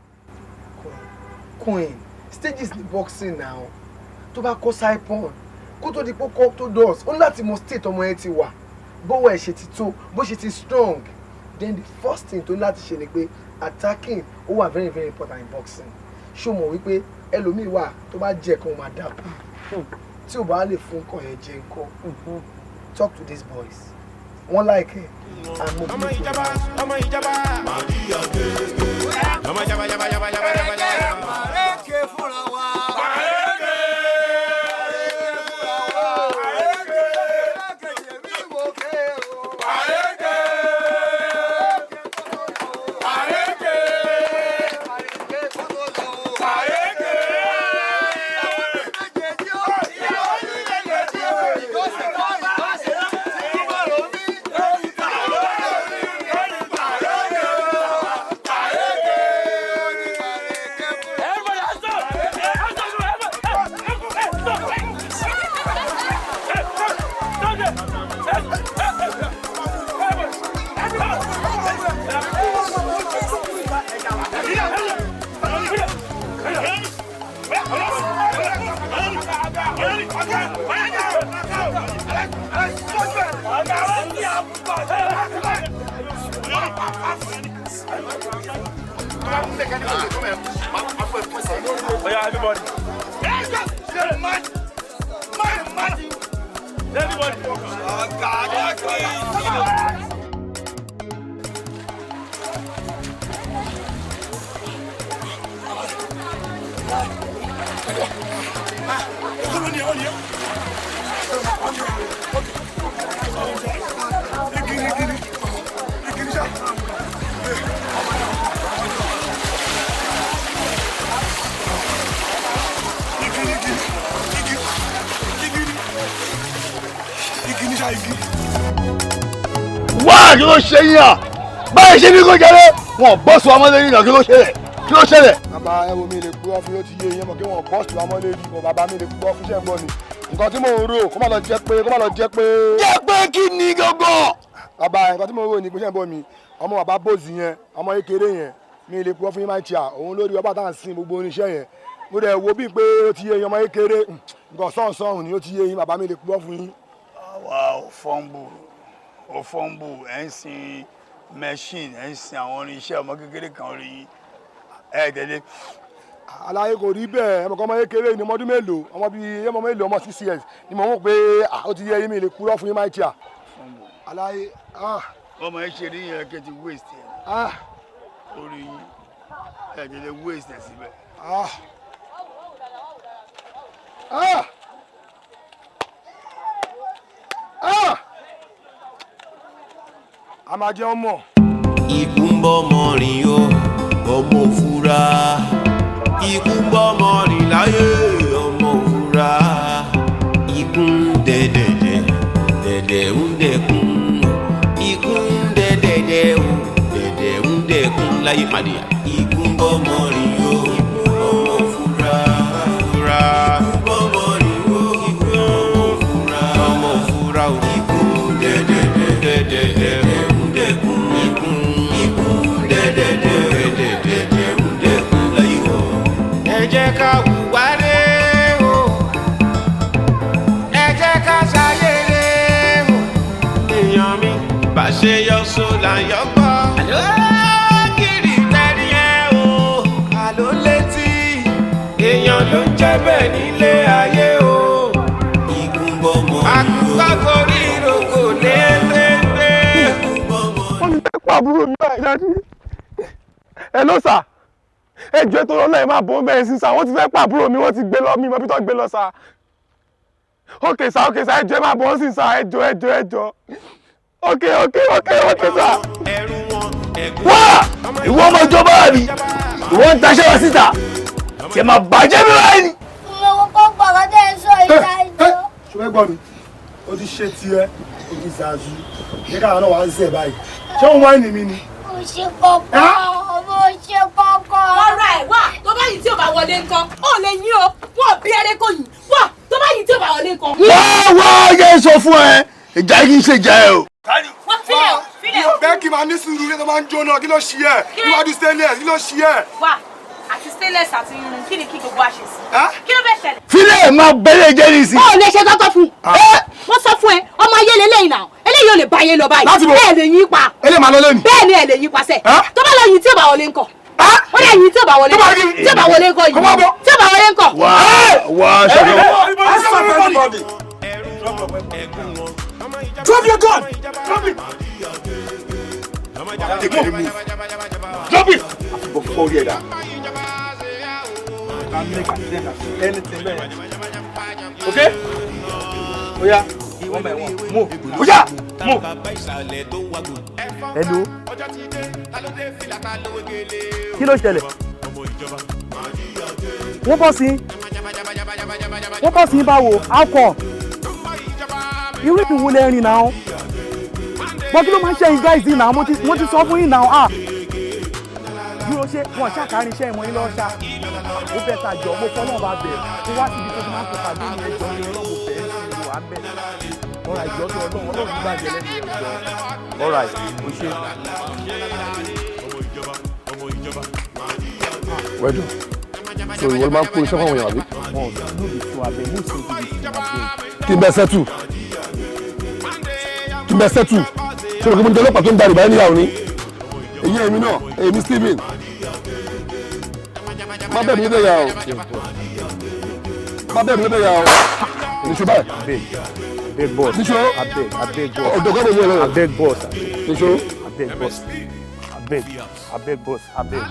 Queen, stages ní boxing now. Tó bá kó saipon, kó tó di kókó tó doors, ó ní láti mọ state ọmọ yẹn ti wà. Bọ́wọ́ ẹ̀ ṣe ti tó, bó ṣe ti strong. Then the first thing tó ní láti ṣe ni pé attacking ó wà very very important in boxing. Ṣó mọ̀ wípé ẹlòmíì wà tó bá jẹ́ kan ó máa dákú. Tí ò bá lè fún nǹkan yẹn jẹ nǹkan. Talk to these boys. Wọ́n like it. Ọmọ ìjọba, ọmọ ìjọba. Ọmọ ìjọba, yaba, yaba, yaba, yaba, yaba. Àrékè fúnra wa. Oh yeah, everybody. Wá kí ló ṣe yín à? Báyìí ṣe ní kó jẹrẹ. Wọ́n bọ́ọ̀sì wa mọ́lẹ́ yín náà kí ló ṣẹlẹ̀? Kí ló ṣẹlẹ̀? Bàbá ẹ wo mi lè gbọ́ fún yóò ti yé yín mọ̀ kí wọ́n bọ́ọ̀sì wa mọ́lẹ́ yín. Bàbá mi lè gbọ́ fún ṣẹ́gbọ́n ni. Nǹkan tí mò ń rò kó má lọ jẹ́ pé. Jẹ́ pé kí ni gangan? Bàbá nǹkan tí mò ń rò ní pé ṣẹ́gbọ́n mi ọmọ bàbá bòzì yẹn ọmọ kékeré yẹn mi lè gbọ́ fún yín máa ń ṣe à òun lórí ọba tá à ń sin gbogbo oníṣẹ́ yẹn. Mo dẹ̀ wo bíi pé ó ti yé yín ọmọ kékeré nǹkan sọ̀nsọ̀n ni ó ti yé yín bàbá mi lè gbọ́ fún yín. Àwa ò fọ́nbù ẹ̀ ń sin machine ẹ̀ ń sin àwọn irinṣẹ́ ọmọ kékeré kan rí yín ẹ tẹ̀lé. Aláyé kò rí bẹ́ẹ̀ ẹmọ kan ọmọ kékeré ni ọmọdún mélòó ọmọ bíi ọmọ mélòó ọmọ 6 years ni mo mọ̀ pé ó ti yẹ yín mi lè kúrò fún yín máa ń tíà. Aláyé ọmọ ẹ ṣe ní yẹn kẹ́ ti waste ẹ. orí yín ẹ tẹ̀lé waste ẹ síbẹ̀. A máa jẹ́ ọmọ. Ikú ń bọ́ ọmọ rìn o, ọmọ òfurá. Ikú ń bọ́ ọmọ rìn láyé, ọmọ òfurá. Ikú ń dẹ̀dẹ̀dẹ̀, dẹ̀dẹ̀ ń dẹ̀kun. Ikú ń dẹ̀dẹ̀dẹ̀ o, dẹ̀dẹ̀ ń dẹ̀kun láyé pàdé. Ikú ń bọ́ ọmọ rìn o, ọmọ òfurá. Ikú ń bọ́ ọmọ rìn o, ọmọ òfurá. Ọmọ òfurá o, ikú ń dẹ̀dẹ̀dẹ̀, dẹ̀dẹ̀dẹ̀. Ẹ jẹ́ ká hùwà rere o, ẹ jẹ́ ká ṣayé rere o. Èèyàn mi bá ṣe yọ sólà yọgbọ́. Àló kiri tẹ́rí ẹ o, àló létí. Èèyàn ló ń jẹ́ bẹ́ẹ̀ nílé ayé o. Ikú ń bọ́ mọ́ àkùkọ forí ìrókò lélẹ́gbẹ́. Wọ́n ti fẹ́ pa àbúrò mi báyìí dájú. Ẹ ló sà. Ẹjọ́ tó lọ́lọ́ ẹ̀ máa bọ́ bẹ́ẹ̀ sí sá wọ́n ti fẹ́ pàbúrò mi wọ́n ti gbé lọ mi mọ́ bí tó gbé lọ sá. Okay sá ẹjọ́ ẹ máa bọ́ sí sá ẹjọ́. Okay sá. wá ìwọ ọmọ ìjọba mi ìwọ ń taṣẹ́ wa síta tí ẹ máa bàjẹ́ mi láì ní. Mo kọ́ pàrọ̀ tẹ́ ẹ sọ ìta ìjọ. Ṣùgbọ́n gbọ́ mi ó ti ṣe tiẹ̀ ó ti ṣáájú ní káwọn náà wà ń sẹ̀ báyìí ṣé òun wáìnì mi ni. Mo ṣe kọ́kọ́. Ọ̀rọ̀ ẹ̀ wá tó bá yìí tí ò bá wọlé nǹkan ó lè yín o wọ́n bí ẹrẹ́ kò yìí wá tó bá yìí tí ò bá wọlé nǹkan. wá yẹ sọ fún ẹ ìjà kì í ṣe ìjà ẹ o. wọ́n fílẹ̀ o. Bẹ́ẹ̀ kí máa ní sùúrù kí ló máa ń jóná kí ló ṣí ẹ̀ níwájú stainless kí ló ṣí ẹ̀. wá àti stainless àti irun kí ni kí gbogbo àṣẹ sí. kí ló fẹ́ ṣẹlẹ̀. fílẹ̀ máa bẹ̀rẹ̀ jẹ́ ní sí. ó lè ṣe kọ́kọ́ fún un. wọ́n sọ fún ẹ ọmọ ayé lélẹ́yìn náà eléyìí ò lè bá ayé lọ báyìí. láti bò ẹ lè yín pa. eléyìí máa lọ lẹ́nu. bẹ́ẹ̀ ni ẹ lè yín pa sẹ́. tó bá lọ yìí tí ò bá wọlé ńkọ́. ó lè yìí tí ò bá wọlé ńkọ́ tí ò bá wọlé ńkọ́ yìí tí ò bá wọlé ńkọ́. wá ṣàkóso. Drop your gun! Drop it! Drop it! Before you that. Anything there. Okay? Oh yeah. One by one. Move. Oh yeah. Move. Hello. Kí ló ṣẹlẹ̀? Wọ́n bọ́ sí báwo? How come? Irú ìwò lẹ́rìn náà. Bọ́ kí ló máa ń ṣe yín guys yìí náà? Mo ti sọ fún yín náà. Dúró ṣe wọ́n ṣàkárí iṣẹ́ ìmọ̀ yín lọ́ọ́ ṣá. Ó bẹ̀ ta jọ mo fọ́ náà bá bẹ̀. Mo wá síbi tó ti máa ń kó pàdé ní ẹjọ́ ní ọlọ́run bẹ̀ẹ́ sí ìwò à ń bẹ̀. Ọ̀rọ̀ ìjọ tó ọlọ́run gbàgbé lẹ́nu ẹjọ́. Ọ̀rọ̀ o ṣe. Wẹ́dùn. So ìwọ máa ń kó iṣẹ́ fáwọn èèyàn àbí? Wọ́n ò sí lóde tó abẹ, mo sì ń fi ìsìn abẹ. Kí n bẹ sẹ́tù. Ṣé o kí mo jẹ́ ọlọ́pàá tó ń darí báyìí níyàwó ni? Èyí èmi náà, èmi Stephen. Má bẹ̀ mí lébẹ̀ yà o. Níṣó báyìí. Abeg boss. Níṣó. Abeg boss. Ọ̀dọ̀gá mi yẹn lọ. Abeg boss. Níṣó. Abeg boss. Abeg boss. Abeg.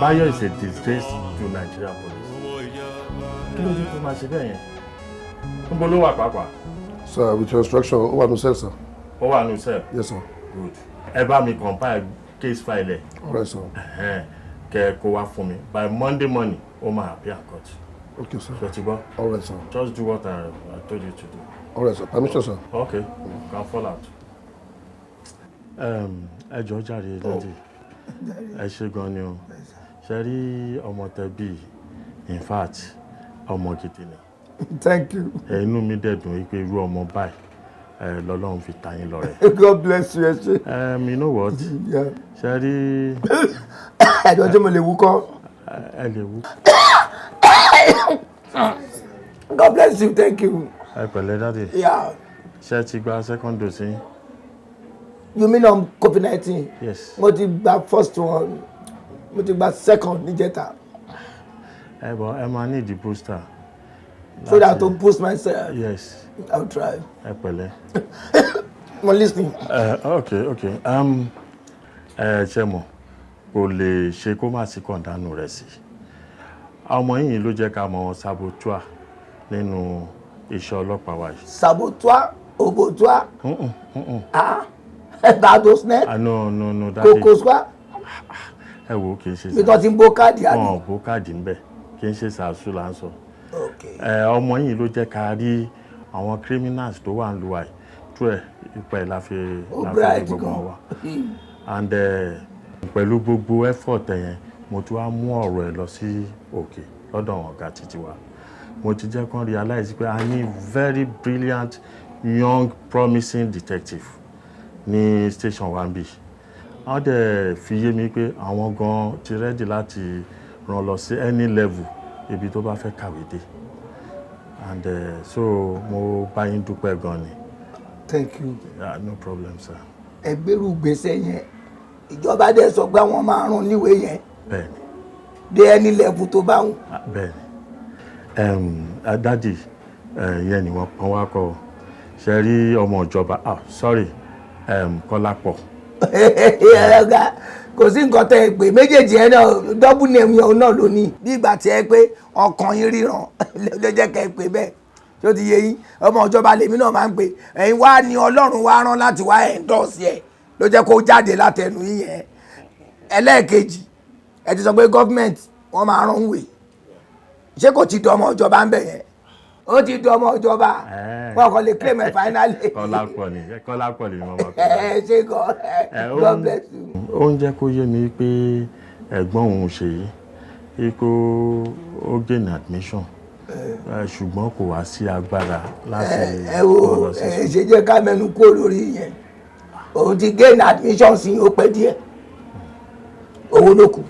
Bayo is a disgrace to Nigerian police. Kí ló dé tó máa ṣe bẹ́ẹ̀ yẹn? Níbo ló wà pàápàá? Sir, with your instruction, ó wà ní cell, sir. Ó wà ní cell? Yes, sir. Good. Ẹ bá mi compile case file ẹ̀. All right, sir. Kẹ́ kó wá fún mi. By Monday morning, ó máa appear in court. Okay, sir. Ṣé o ti gbọ́? All right, sir. Just do what I told you to do. All right, sir. Permission, sir. Okay. You can fall out. Ẹ jọ̀ọ́ jàre lẹ́dí. Ẹ ṣé gan ni o. Ṣé rí ọmọ tẹbí? In fact, ọmọ gidi ni. Thank you. Inú mi dẹ̀ dùn pé irú ọmọ báyìí lọ́lọ́run fi ta yín lọ́rẹ. God bless you. You know what? Ṣé rí. Ẹ̀dọ́jọ́ mo lè wúkọ́. Ẹ lè wú. God bless you. Thank you. Ẹ pẹ̀lẹ́ dáàdì. Ṣé ti gba second dose yín? You mean on COVID-19? Yes. Mo ti gba first one, mo ti gba second níjẹta. But I might need the booster. So that to boost myself? Yes. I'll try. Pẹ̀lẹ́. I'm listening. Okay. Chemo, kò lè ṣe kó má sí kọ̀ǹdánù rẹ̀ sí. Ọmọ yìí ló jẹ́ ká mọ saboteur nínú iṣẹ́ ọlọ́pàá wa yìí. Saboteur? Oboteur? Bados net? No, daddy. Kokoswa? Ẹ wo kì í ṣe. Mi tó ti ń bó káàdì àbí? Wọ́n bó káàdì ńbẹ̀, kì í ṣe sàásù là ń sọ. Ọmọ yìí ló jẹ́ ká rí àwọn criminals tó wà ń lu àì tú ẹ̀ ipa ẹ̀ la fi gbogbo wa. And pẹ̀lú gbogbo effort yẹn mo tún wá mú ọ̀rọ̀ ẹ̀ lọ sí òkè lọ́dọ̀ àwọn ọ̀gá títí wa. Mo ti jẹ́ kán realize pé I need very brilliant young promising detective ní station wa bí. Wọ́n dẹ̀ fi yé mi pé àwọn gan ti ready láti ràn lọ sí any level ibi tó bá fẹ́ kàwé dé. And so mo bá yín dúpẹ́ gan ni. Thank you. Yeah, no problem, sir. Ẹgbẹ́rú gbèsè yẹn ìjọba dẹ̀ sọ pé àwọn máa rún níwèé yẹn. Bẹ́ẹ̀ni. Dé any level tó bá wù. Bẹ́ẹ̀ni. Dádì yẹn ni wọ́n pọ́n wá kọ́ ṣe rí ọmọ ìjọba Kọ́lápọ̀. Kò sí nǹkan tẹ́ ẹ pé méjèèjì ẹ náà double name yẹn náà ló ní bí ìgbà tí ẹ pé ọkàn yín ríran ló jẹ́ kẹ́ ẹ pé bẹ́ẹ̀ tó ti yé yín ọmọ ìjọba lèmi náà máa ń pè ẹ̀yin wá ní Ọlọ́run wá rán láti wá endorse ẹ̀ ló jẹ́ kó jáde látẹnu yín yẹn. Ẹlẹ́ẹ̀kejì ẹ ti sọ pé government wọ́n máa rán wèé ṣé kò ti dọmọ ìjọba ń bẹ̀ yẹn ó ti dọmọ ìjọba wọn kò lè claim ẹ finally. Kọ́lápọ̀ ni mo máa ṣe kọ́ God bless you. Ó ń jẹ́ kó yé mi pé ẹ̀gbọ́n òun ṣe yìí kó ó gain admission ṣùgbọ́n kò wá sí agbára láti lọ sí. Ṣe jẹ́ ká mẹ́nu kúrò lórí yẹn òun ti gain admission sí ó pẹ́ díẹ̀ owó ló kù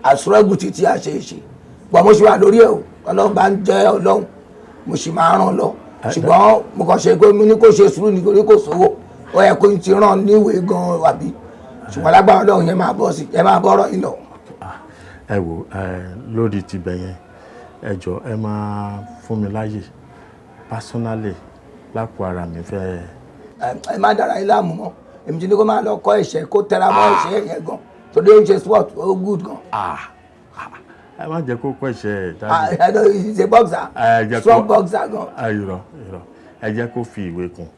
àsúrẹ́gù títí àṣeéṣe pọ̀ mo ṣe wà lórí ẹ̀ o Ọlọ́run bá ń jẹ́ Ọlọ́run mo sì máa ràn lọ ṣùgbọ́n mo kàn ṣe pé mo ní kó ṣe sùúrù nítorí kò sówó ó yẹ kó ti ràn níwèé gan wàbí ṣùgbọ́n lágbára Ọlọ́run yẹn máa bọ́ sí ẹ máa bọ́rọ̀ yìí lọ. Ẹ wò lórí tibẹ̀ yẹn ẹ jọ ẹ máa fún mi láyè personally lápò ara mi fẹ́. Ẹ má dára ilé àmú mọ́ èmi ti ní kó máa lọ kọ́ ẹ̀ṣẹ̀ kó tẹra mọ́ ẹ̀ṣẹ̀ yẹn gan torí ó ń ṣe sport ó good gan. Ẹ má jẹ́ kó kọ́ ẹ̀ṣẹ̀ dájú. I know he's a boxer strong boxer gan. Irọ́ ẹ jẹ́ kó fi ìwé kún.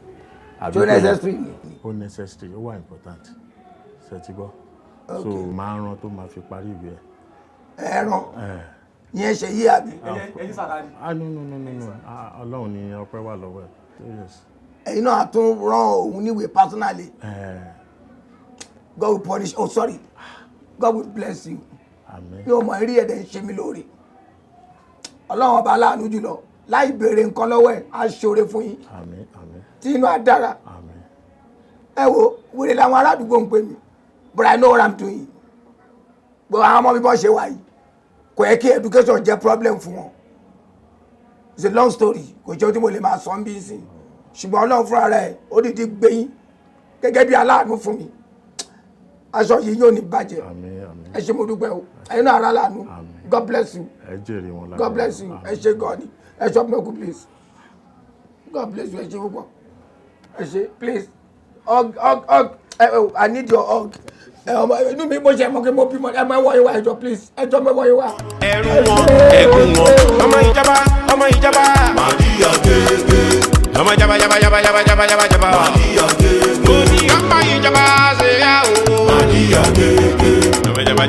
So necessary. Ó necessary ó wà important ṣe ti gbọ́ so máa rán tó máa fi parí ìwé ẹ̀. Ẹran yẹn ṣe yí àbí. No Ọlọ́run ni ọpẹ́ wà lọ́wọ́ ẹ̀. Ẹ̀yin náà tún rán òun níwèé personally. God will punish God will bless you. Yóò mọ eré ẹ̀dẹ̀ ń ṣe mí lóore Ọlọ́run ọba aláàánú jùlọ láì béèrè nǹkan lọ́wọ́ ẹ̀ á ṣoore fún yín tí inú á dára. Ẹ wo wèrè làwọn ará àdúgbò ń pè mí but I know what I'm doing. Gbọ́ àwọn ọmọ mi bọ́ ṣe wà yìí kò yẹ kí education jẹ́ problem fún wọn. It's a long story kò jẹ́ tí mo lè máa sọ ń bí sí ṣùgbọ́n Ọlọ́run fúnra rẹ̀ ó dìde gbé yín gẹ́gẹ́ bí aláàánú fún mi aṣọ yìí yóò ní bàjẹ́ ẹ ṣé mo dúpẹ́ o ẹ̀yin náà ara láàánú God bless you God bless you ẹ ṣé God ni ẹ ṣọ́ mẹ́kù please God bless you ẹ ṣé púpọ̀ ẹ ṣé please hug I need your hug inú mi mo ṣe mọ kí mo bímọ ẹ máa wọ ìwà ẹjọ please ẹjọ mọ ìwà. ẹrù wọn ẹgún wọn ọmọ ìjọba màdìyà gègé ọmọ jaba màdìyà gègé òní ọmọ ìjọba ṣe yà wò màdìyà gègé ọmọ jaba.